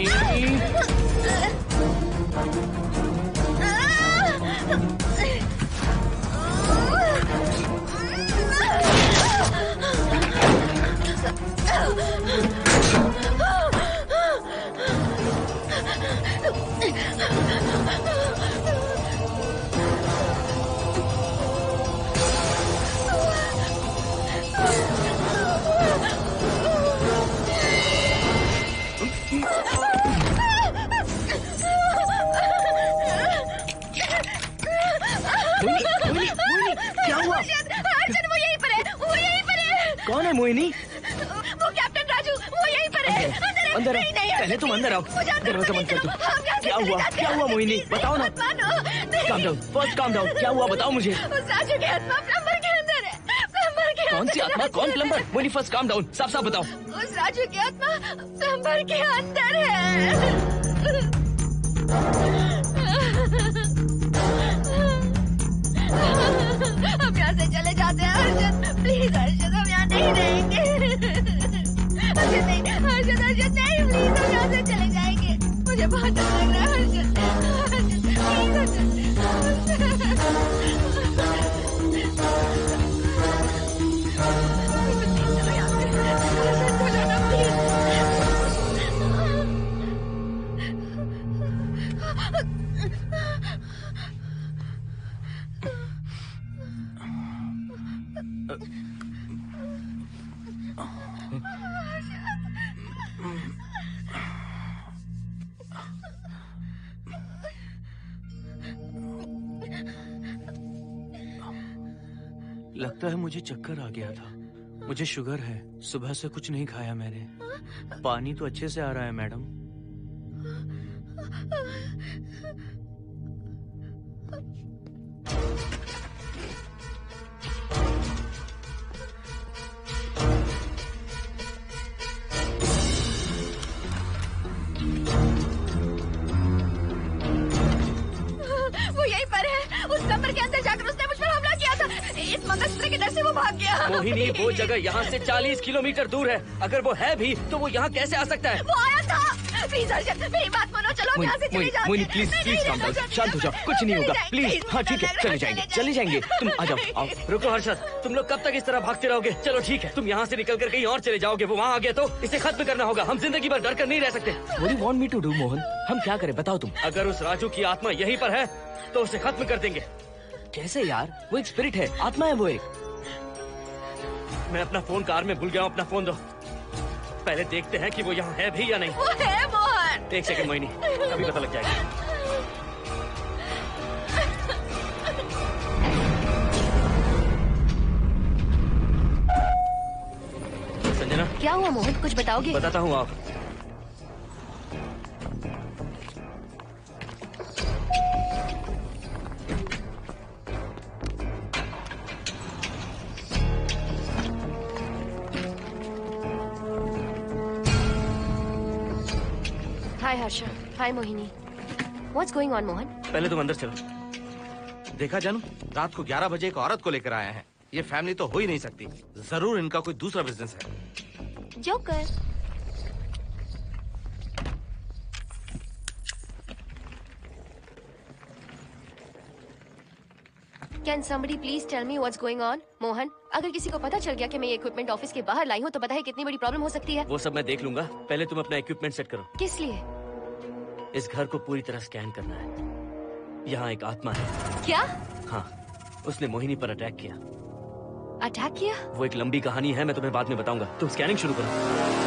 कौन है मोहिनी? वो कैप्टन राजू, वो यहीं पर है। अंदर अंदर आओ। पहले तुम अंदर आओ। दरवाजा बंद कर दो। क्या हुआ मोहिनी, बताओ ना। Calm down, first calm down. क्या हुआ बताओ मुझे। राजू की आत्मा प्लम्बर के अंदर है। प्लम्बर के कौन सी आत्मा, कौन plumber? Mohini first calm down, साफ साफ बताओ। उस राजू की आत्मा प्लम्बर के अंदर है। हम यहाँ से चले जाते हैं हर्षद, प्लीज हर्षद, हम यहाँ नहीं रहेंगे। हर्षद नहीं, हर्षद नहीं, प्लीज हम यहाँ से चले जाएंगे। मुझे बहुत डर लग रहा है हर्षद, लगता है मुझे चक्कर आ गया था। मुझे शुगर है, सुबह से कुछ नहीं खाया मैंने। पानी तो अच्छे से आ रहा है मैडम। वो यहीं पर है। उस कमरे के अंदर जाकर उसने मुझ पर हमला किया था। इस मंगलसूत्र के डर से वो भाग गया। मोहिनी, वो जगह यहाँ से 40 किलोमीटर दूर है। अगर वो है भी तो वो यहाँ कैसे आ सकता है? वो आया था। प्लीज हर्षद, मेरी बात मानो, चलो हम यहाँ से चले जाते हैं। मोहिनी प्लीज काम डाउन, शांत हो जाओ, कुछ नहीं होगा प्लीज। हाँ ठीक है, चले जाएंगे। तुम आ जाओ, आओ। रुको हर्षद, तुम लोग कब तक इस तरह भागते रहोगे? चलो ठीक है, तुम यहाँ से निकल कर कहीं और चले जाओगे। वो वहाँ आ गया तो इसे खत्म करना होगा। हम जिंदगी भर डर कर नहीं रह सकते। What do you want me to do, Mohan? हम क्या करें बताओ तुम। अगर उस राजू की आत्मा यहीं पर है तो उसे खत्म कर देंगे। कैसे यार? वो एक स्पिरिट है, आत्मा है वो एक। मैं अपना फोन कार में भूल गया हूँ, अपना फोन दो। पहले देखते हैं कि वो यहाँ है भी या नहीं। वो है मोहन। एक सेकंड मोहिनी, अभी पता लग जाएगा। संजना, क्या हुआ मोहन, कुछ बताओगे? बताता हूँ आप। हाय हर्षा, हाय Mohini. What's going on, Mohan? पहले तुम अंदर चलो। देखा जानू, रात को 11 बजे एक औरत को लेकर आया है। ये फैमिली तो हो ही नहीं सकती। जरूर इनका कोई दूसरा बिजनेस है। Joker. Can somebody please tell me what's going on? Mohan, अगर किसी को पता चल गया कि मैं ये इक्विपमेंट ऑफिस के बाहर लाई हूँ तो पता है कितनी बड़ी प्रॉब्लम हो सकती है। वो सब मैं देख लूंगा, पहले तुम अपना इक्विपमेंट सेट करो। किस लिए? इस घर को पूरी तरह स्कैन करना है। यहाँ एक आत्मा है। क्या? हाँ, उसने मोहिनी पर अटैक किया। अटैक किया? वो एक लंबी कहानी है, मैं तुम्हें बाद में बताऊंगा। तुम स्कैनिंग शुरू करो।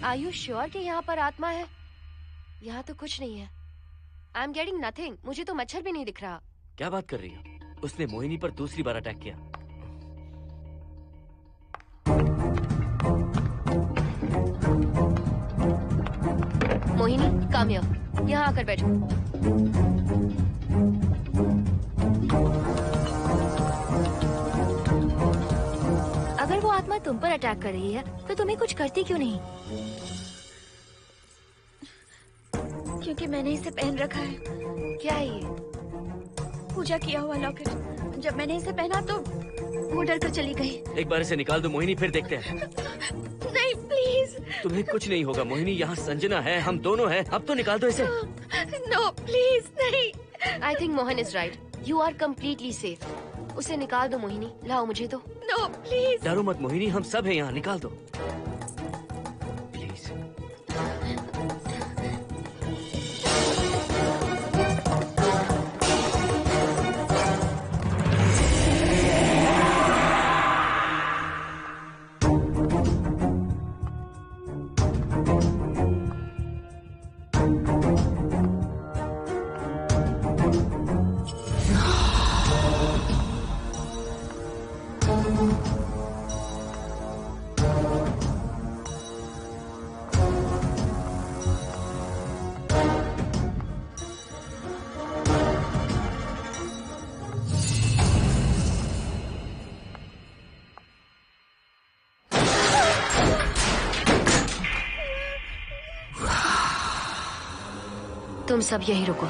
Are you sure कि यहाँ पर आत्मा है? यहाँ तो कुछ नहीं है। I am getting nothing. मुझे तो मच्छर भी नहीं दिख रहा। क्या बात कर रही हो? उसने मोहिनी पर दूसरी बार अटैक किया। मोहिनी, काम यहाँ आकर बैठो। अगर वो आत्मा तुम पर अटैक कर रही है तो तुम्हें कुछ करती क्यों नहीं? क्योंकि मैंने इसे पहन रखा है। क्या है ये? पूजा किया हुआ लॉकेट। जब मैंने इसे पहना तो वो डर कर चली गई। एक बार इसे निकाल दो मोहिनी, फिर देखते हैं। नहीं प्लीज। तुम्हें कुछ नहीं होगा मोहिनी, यहाँ संजना है, हम दोनों हैं। अब तो निकाल दो इसे। नो प्लीज नहीं। I think Mohan is right. You are completely safe. उसे निकाल दो मोहिनी। लाओ मुझे तो। No please. डरो मत मोहिनी, हम सब हैं यहाँ, निकाल दो। तुम सब यहीं रुको।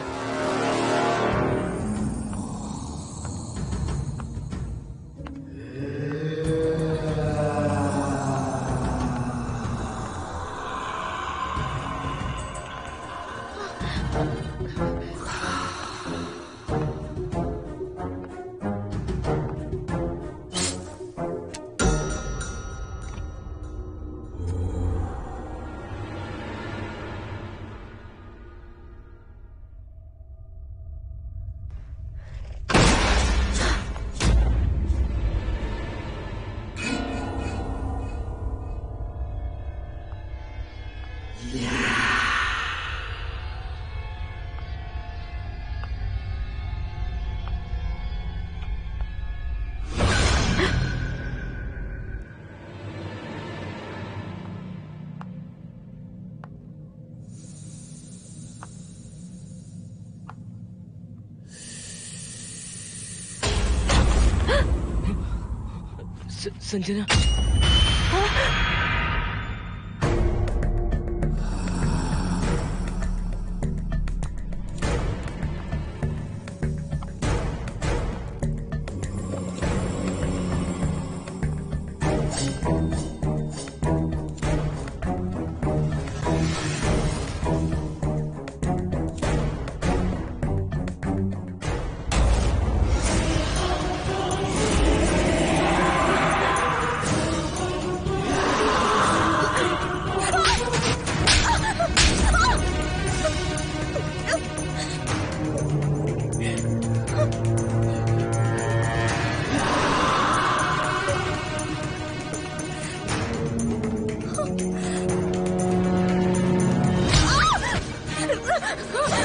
संजना।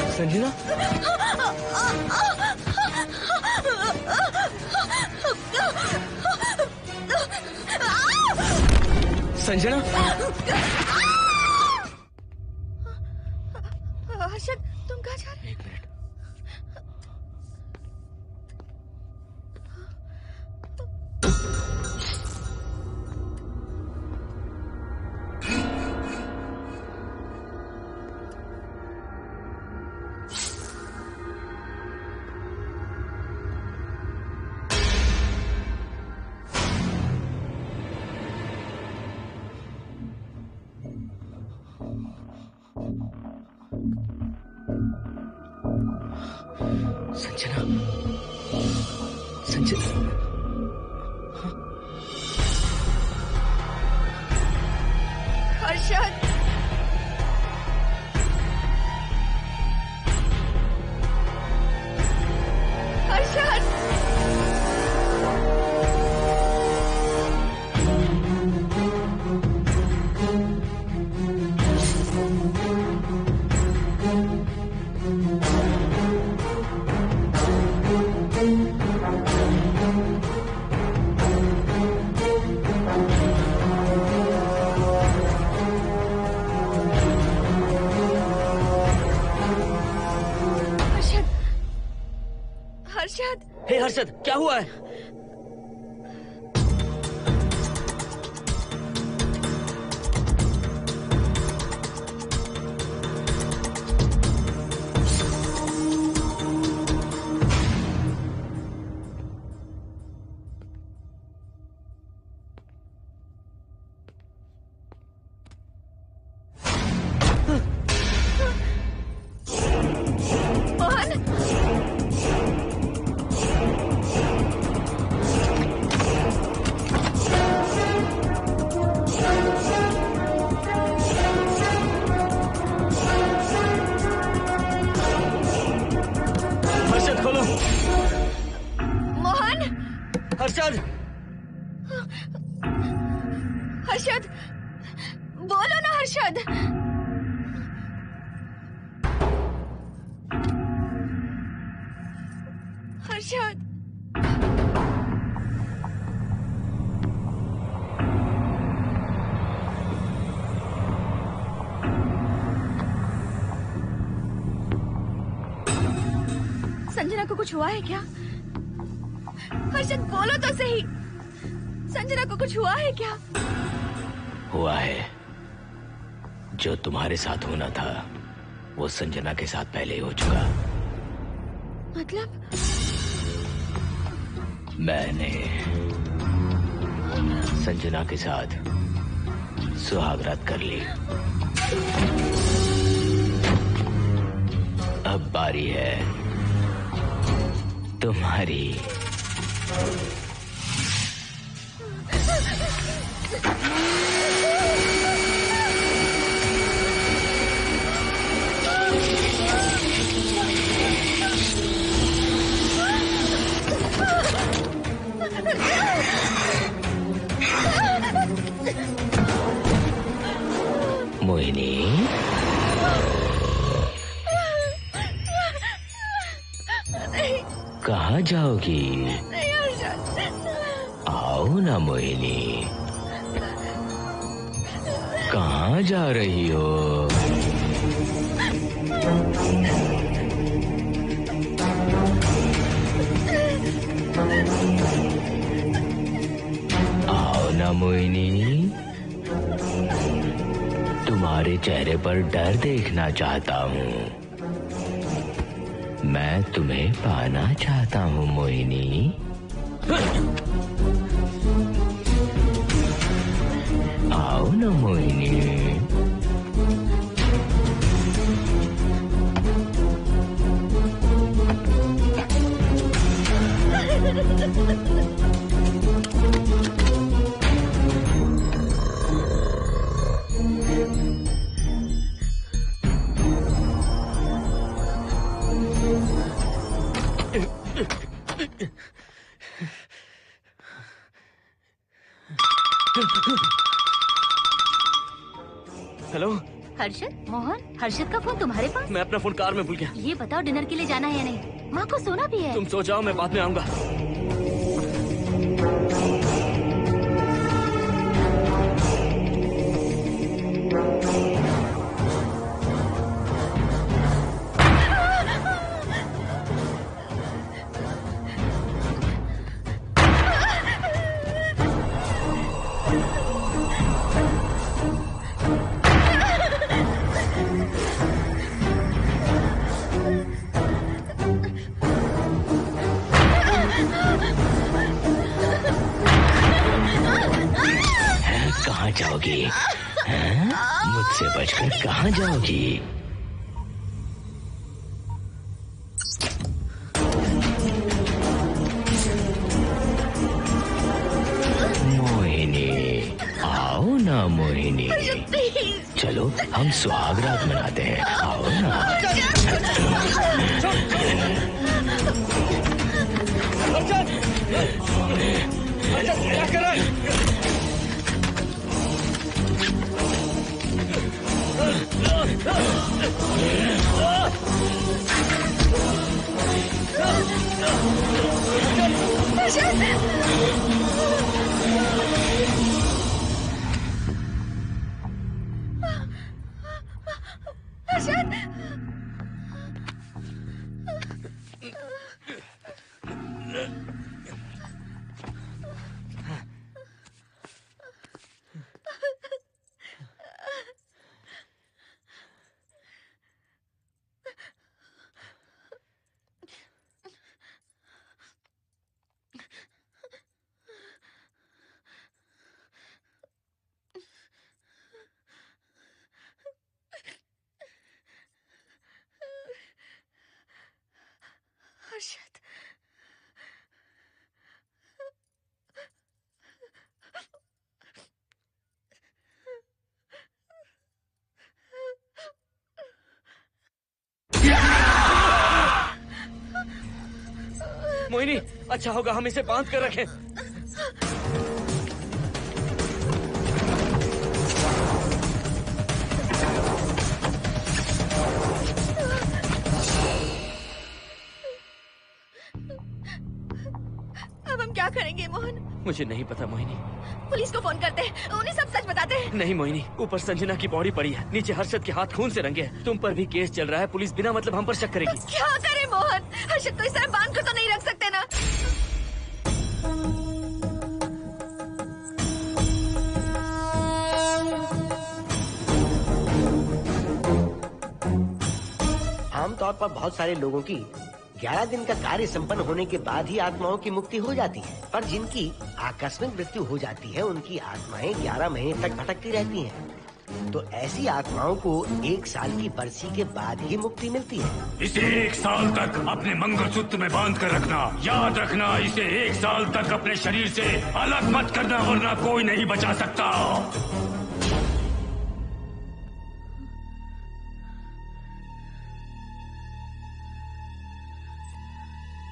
संजना। संजना। हर्षद, तुम कहाँ जा रहे हो? एक मिनट। संजना। संजना। हर्षद। हर्षद। हर्षद। हे हर्षद, क्या हुआ है? हर्षद! हर्षद, बोलो ना हर्षद। हर्षद, संजना को कुछ हुआ है क्या? हर्षद बोलो तो सही, संजना को कुछ हुआ है क्या? हुआ है। जो तुम्हारे साथ होना था वो संजना के साथ पहले ही हो चुका। मतलब? मैंने संजना के साथ सुहागरात कर ली। अब बारी है तुम्हारी। मोहिनी, कहाँ जाओगी? आओ ना मोहिनी, कहाँ जा रही हो? आओ ना मोहिनी, तुम्हारे चेहरे पर डर देखना चाहता हूँ। मैं तुम्हें पाना चाहता हूँ मोहिनी। आओ ना मोहिनी। हेलो हर्षद, मोहन, हर्षद का फोन तुम्हारे पास? मैं अपना फोन कार में भूल गया। ये बताओ डिनर के लिए जाना है या नहीं? माँ को सोना भी है। तुम सो जाओ, मैं बाद में आऊंगा। कहाँ जाओगी? मुझसे बचकर कहाँ जाओगी? मोहिनी, आओ ना मोहिनी। चलो हम सुहागरात मनाते हैं, आओ ना। क्या कर रहा है? हर्षद, मोहिनी, अच्छा होगा हम इसे बांध कर रखें। अब हम क्या करेंगे मोहन? मुझे नहीं पता मोहिनी। पुलिस को फोन करते हैं, उन्हें सब सच बताते हैं। नहीं मोहिनी, ऊपर संजना की बॉडी पड़ी है, नीचे हर्षद के हाथ खून से रंगे हैं। तुम पर भी केस चल रहा है, पुलिस बिना मतलब हम पर शक करेगी। क्या करे मोहन? हर्षद को इस तरह बांध कर तो नहीं रख सकते ना। आमतौर पर बहुत सारे लोगों की 11 दिन का कार्य संपन्न होने के बाद ही आत्माओं की मुक्ति हो जाती है, पर जिनकी आकस्मिक मृत्यु हो जाती है उनकी आत्माएं 11 महीने तक भटकती रहती हैं। तो ऐसी आत्माओं को 1 साल की बरसी के बाद ही मुक्ति मिलती है। इसे 1 साल तक अपने मंगलसूत्र में बांध कर रखना। याद रखना, इसे 1 साल तक अपने शरीर से अलग मत करना, वरना कोई नहीं बचा सकता।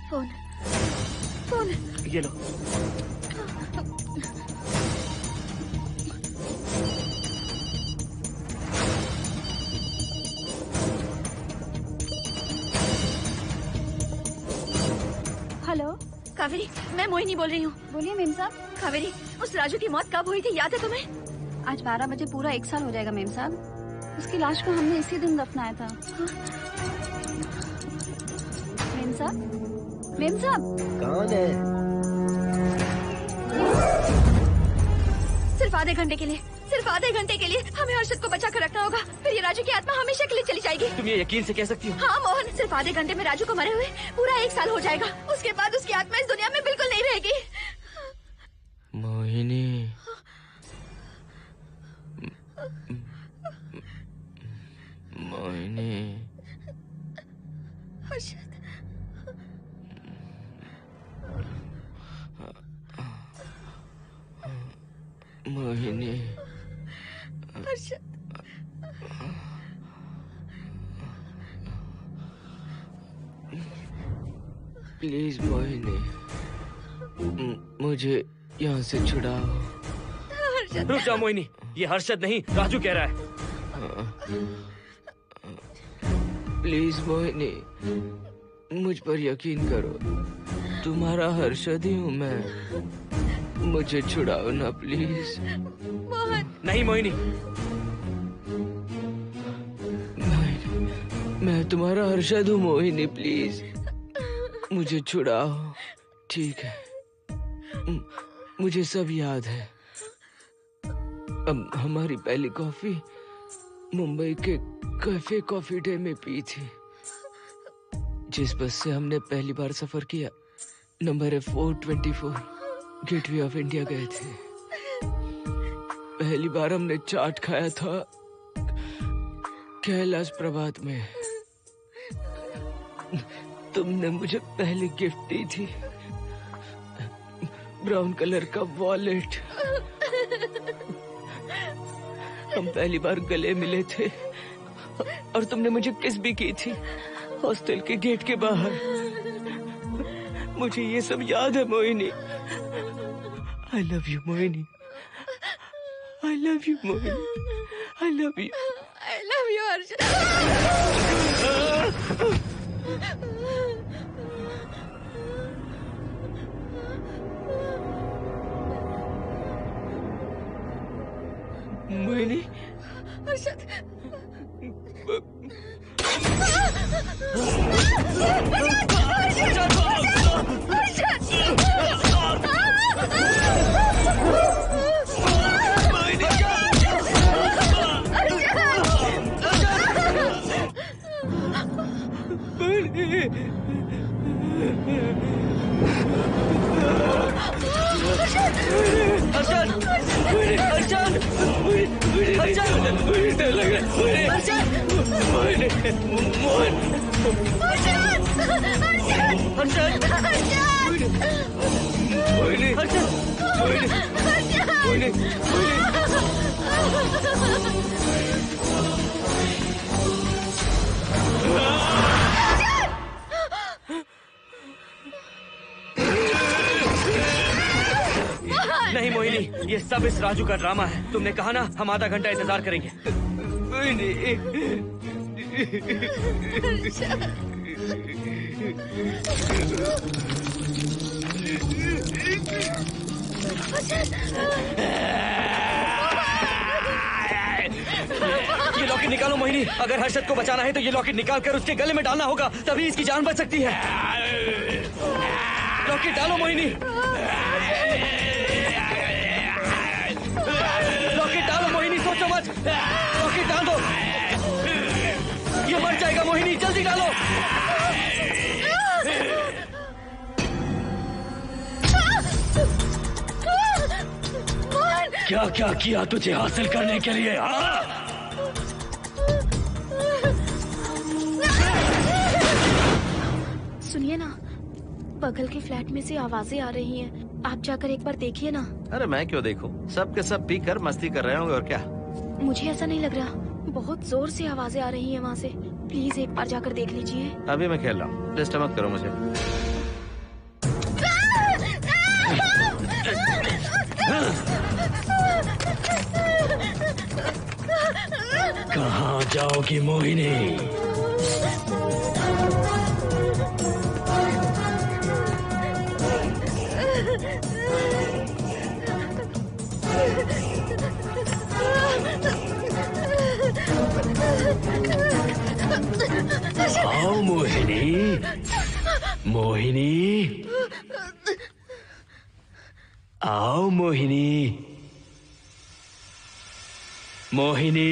फोन फोन ये लो। हेलो कावेरी, मैं मोहिनी बोल रही हूँ। बोलिए मेम साहब। कावेरी, उस राजू की मौत कब हुई थी, याद है तुम्हें? आज 12 बजे पूरा 1 साल हो जाएगा मेम साहब। उसकी लाश को हमने इसी दिन दफनाया था। मेम साहब, मेम साहब। कौन है? सिर्फ आधे घंटे के लिए, सिर्फ आधे घंटे के लिए हमें हर्षद को बचा कर रखना होगा, फिर ये राजू की आत्मा हमेशा के लिए चली जाएगी। तुम ये यकीन से कह सकती हो? हाँ मोहन, सिर्फ आधे घंटे में राजू को मरे हुए पूरा 1 साल हो जाएगा। उसके बाद उसकी आत्मा इस दुनिया में बिल्कुल नहीं रहेगी। मोहिनी, मोहिनी, हर्षद, मोहिनी, हर्षद, प्लीज मोहिनी, मुझे यहाँ से छुड़ाओ। हर्षद। रुक जाओ मोहिनी, ये हर्षद नहीं राजू कह रहा है। प्लीज मोहिनी, मुझ पर यकीन करो, तुम्हारा हर्षद ही हूँ मैं। मुझे छुड़ाओ ना प्लीज। मोहन। नहीं मोहिनी, मैं तुम्हारा हर्षद हूँ मोहिनी, प्लीज मुझे छुड़ाओ। ठीक है, मुझे सब याद है। अब हमारी पहली कॉफी मुंबई के कैफे कॉफी डे में पी थी। जिस बस से हमने पहली बार सफर किया, नंबर है 424, गेटवे ऑफ इंडिया गए थे। पहली बार हमने चाट खाया था कैलाश प्रभात में। तुमने मुझे पहली गिफ्ट दी थी, ब्राउन कलर का वॉलेट। हम पहली बार गले मिले थे और तुमने मुझे किस भी की थी हॉस्टल के गेट के बाहर। मुझे ये सब याद है Mohini. I love you Mohini, I love you Mohini, I love you, I love you Harshad. Mohini, Harshad, Mohini, ये सब इस राजू का ड्रामा है। तुमने कहा ना हम आधा घंटा इंतजार करेंगे। ये लॉकेट निकालो मोहिनी। अगर हर्षद को बचाना है तो ये लॉकेट निकाल कर उसके गले में डालना होगा, तभी इसकी जान बच सकती है। लॉकेट डालो मोहिनी। लॉकेट डालो मोहिनी, सोचो मत। लॉकेट डाल दो। ये मर जाएगा मोहिनी, जल्दी डालो। क्या क्या किया तुझे हासिल करने के लिए? सुनिए ना, बगल के फ्लैट में से आवाजें आ रही हैं। आप जाकर एक बार देखिए ना। अरे मैं क्यों देखूं? सब के सब पी कर मस्ती कर रहे होंगे और क्या। मुझे ऐसा नहीं लग रहा, बहुत जोर से आवाजें आ रही हैं वहाँ से। प्लीज एक बार जाकर देख लीजिए। अभी मैं खेल रहा हूँ, डिस्टर्ब मत करो मुझे। कहाँ जाओगी मोहिनी? आओ मोहिनी, मोहिनी, आओ मोहिनी, मोहिनी।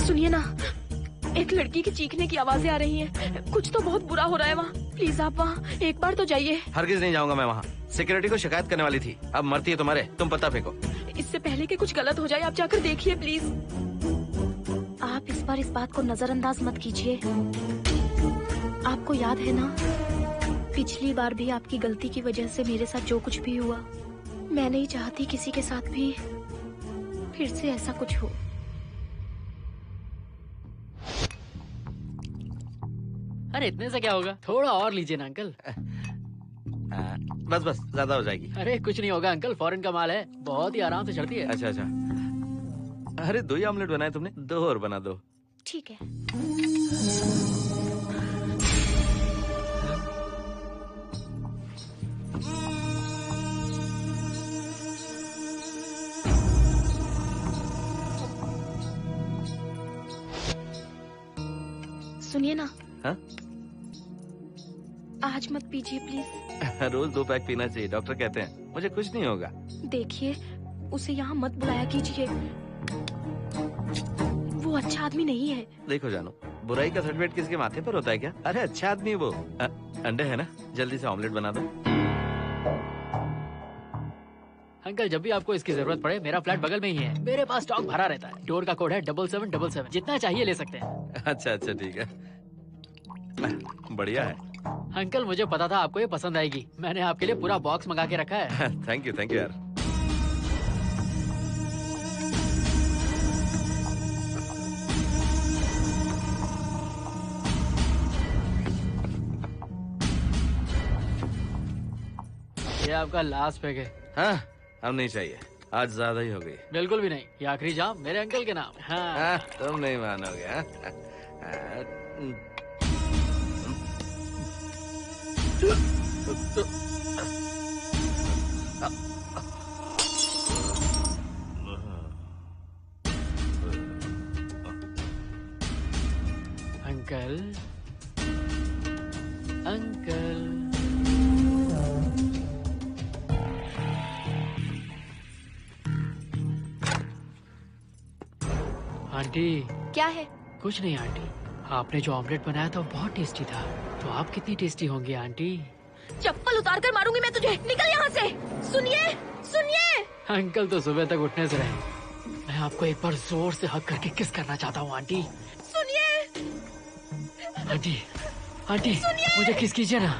सुनिए ना, एक लड़की की चीखने की आवाजें आ रही हैं। कुछ तो बहुत बुरा हो रहा है वहाँ। प्लीज आप वहाँ एक बार तो जाइए। हरगिज नहीं जाऊंगा मैं वहाँ। सिक्योरिटी को शिकायत करने वाली थी, अब मरती है तुम्हारे, तुम पता फेंको। इससे पहले कि कुछ गलत हो जाए आप जाकर देखिए प्लीज। आप इस बार इस बात को नजरअंदाज मत कीजिए। आपको याद है ना, पिछली बार भी आपकी गलती की वजह से मेरे साथ जो कुछ भी हुआ, मैं नहीं चाहती किसी के साथ भी फिर से ऐसा कुछ हो। अरे इतने से क्या होगा, थोड़ा और लीजिए ना अंकल। बस बस, ज्यादा हो जाएगी। अरे कुछ नहीं होगा अंकल, फॉरेन का माल है, बहुत ही आराम से चढ़ती है। अच्छा अच्छा। अरे 2 ही ऑमलेट बनाए तुमने, 2 और बना दो। ठीक है। सुनिए ना। हाँ? आज मत पीजिए प्लीज। रोज 2 पैक पीना चाहिए, डॉक्टर कहते हैं। मुझे कुछ नहीं होगा। देखिए, उसे यहाँ मत बुलाया कीजिए, वो अच्छा आदमी नहीं है। देखो जानो, बुराई का सर्टिफिकेट किसके माथे पर होता है क्या? अरे अच्छा आदमी है वो। अंडे है ना, जल्दी से ऑमलेट बना दो। अंकल जब भी आपको इसकी जरूरत पड़े, मेरा फ्लैट बगल में ही है, मेरे पास स्टॉक भरा रहता है। डोर का कोड है 7777, जितना चाहिए ले सकते हैं। अच्छा अच्छा ठीक है, बढ़िया है। अंकल मुझे पता था आपको ये पसंद आएगी, मैंने आपके लिए पूरा बॉक्स मंगा के रखा है। थैंक यू यार। ये आपका लास्ट पैक है। हाँ, अब नहीं चाहिए, आज ज्यादा ही हो गई। बिल्कुल भी नहीं, ये आखिरी जाम मेरे अंकल के नाम। हाँ। तुम नहीं मानोगे। Uncle uncle aunty. क्या है? कुछ नहीं आंटी, आपने जो ऑमलेट बनाया था वो बहुत टेस्टी था, तो आप कितनी टेस्टी होंगी आंटी। चप्पल उतार कर मारूंगी मैं तुझे, निकल यहाँ से। सुनिए सुनिए। अंकल तो सुबह तक उठने से रहे, मैं आपको एक बार जोर से हक करके किस करना चाहता हूँ आंटी। सुनिए आंटी, आंटी मुझे किस कीजिए ना,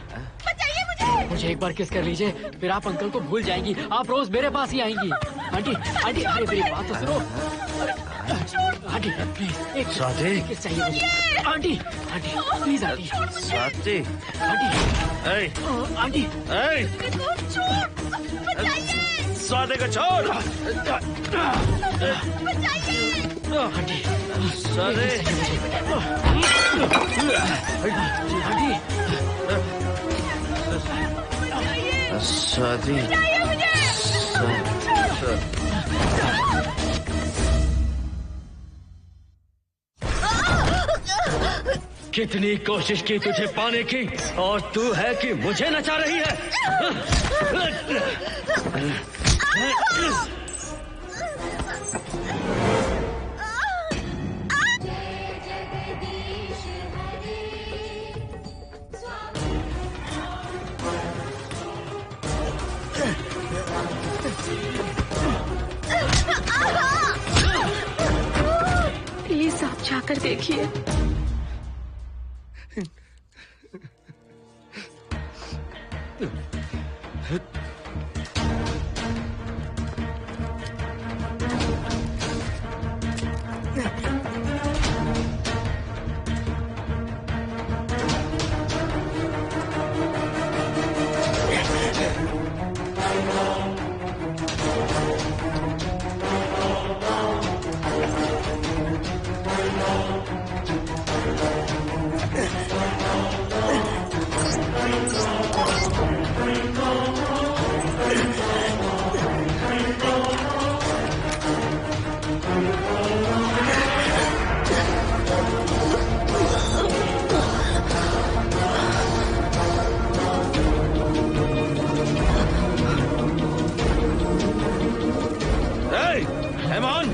बचाइए मुझे एक बार किस कर लीजिए, फिर आप अंकल को भूल जाएंगी, आप रोज मेरे पास ही आएंगी। आंटी आंटी अरे मेरी बात तो सुनो। आंटी प्लीज एक किस चाहिए मुझे। Aunty aunty please aunty. Swati. Aunty aunty Swati को छोड़। आंटी स्वाति। स्वाति। कितनी कोशिश की तुझे पाने की, और तू है कि मुझे नचा रही है। प्लीज आप जाकर देखिए।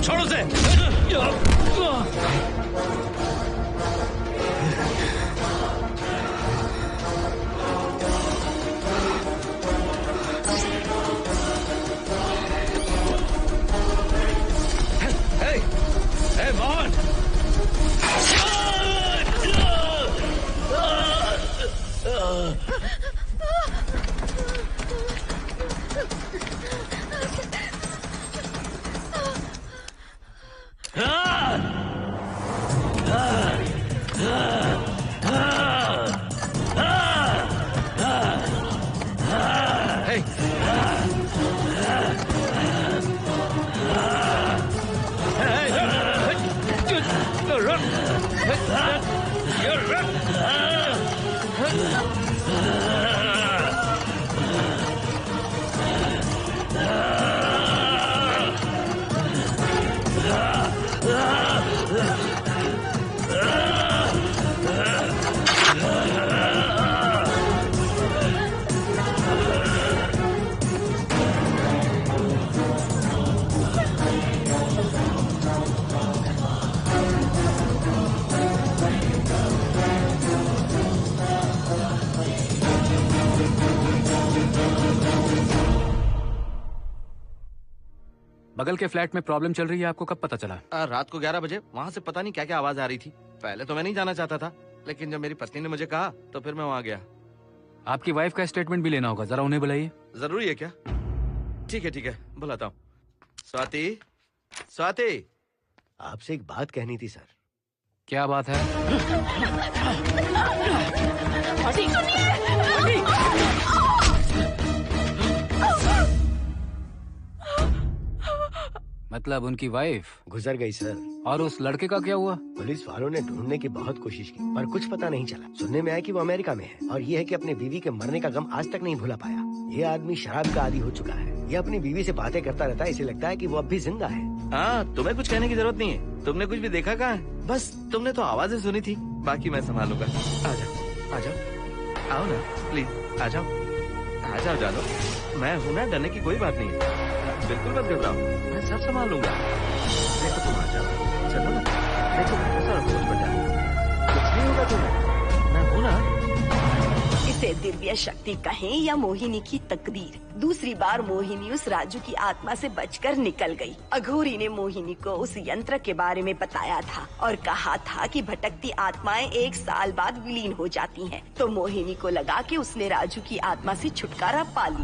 छोड़ो उसे। Hey, Mohan! बगल के फ्लैट में प्रॉब्लम चल रही है, आपको कब पता चला? रात को 11 बजे वहाँ से पता नहीं क्या क्या आवाज आ रही थी। पहले तो मैं नहीं जाना चाहता था, लेकिन जब मेरी पत्नी ने मुझे कहा तो फिर मैं वहाँ गया। आपकी वाइफ का स्टेटमेंट भी लेना होगा, जरा उन्हें बुलाइए। जरूरी है क्या? ठीक है, बुलाता हूँ। स्वाति, स्वाति, आपसे एक बात कहनी थी सर। क्या बात है? मतलब उनकी वाइफ गुजर गई सर। और उस लड़के का क्या हुआ? पुलिस वालों ने ढूंढने की बहुत कोशिश की पर कुछ पता नहीं चला। सुनने में आया कि वो अमेरिका में है और ये है कि अपने बीवी के मरने का गम आज तक नहीं भुला पाया। ये आदमी शराब का आदी हो चुका है। ये अपनी बीवी से बातें करता रहता है, इसे लगता है कि वो अब भी जिंदा है। हाँ, तुम्हें कुछ कहने की जरूरत नहीं है। तुमने कुछ भी देखा कहाँ है? बस तुमने तो आवाजें सुनी थी, बाकी मैं संभालूंगा। आ जाओ, आओ ना प्लीज, आ जाओ जानो। मैं हूँ ना, डरने की कोई बात नहीं है। बिल्कुल मत घबराओ, मैं सब संभाल लूंगा। देखो तुम आ जाओ, चलो ना। देखो कुछ नहीं होगा तुम्हें, मैं हूँ ना। इसे दिव्य शक्ति कहें या मोहिनी की तकदीर, दूसरी बार मोहिनी उस राजू की आत्मा से बचकर निकल गई। अघोरी ने मोहिनी को उस यंत्र के बारे में बताया था और कहा था कि भटकती आत्माएं 1 साल बाद विलीन हो जाती हैं। तो मोहिनी को लगा कि उसने राजू की आत्मा से छुटकारा पा लिया।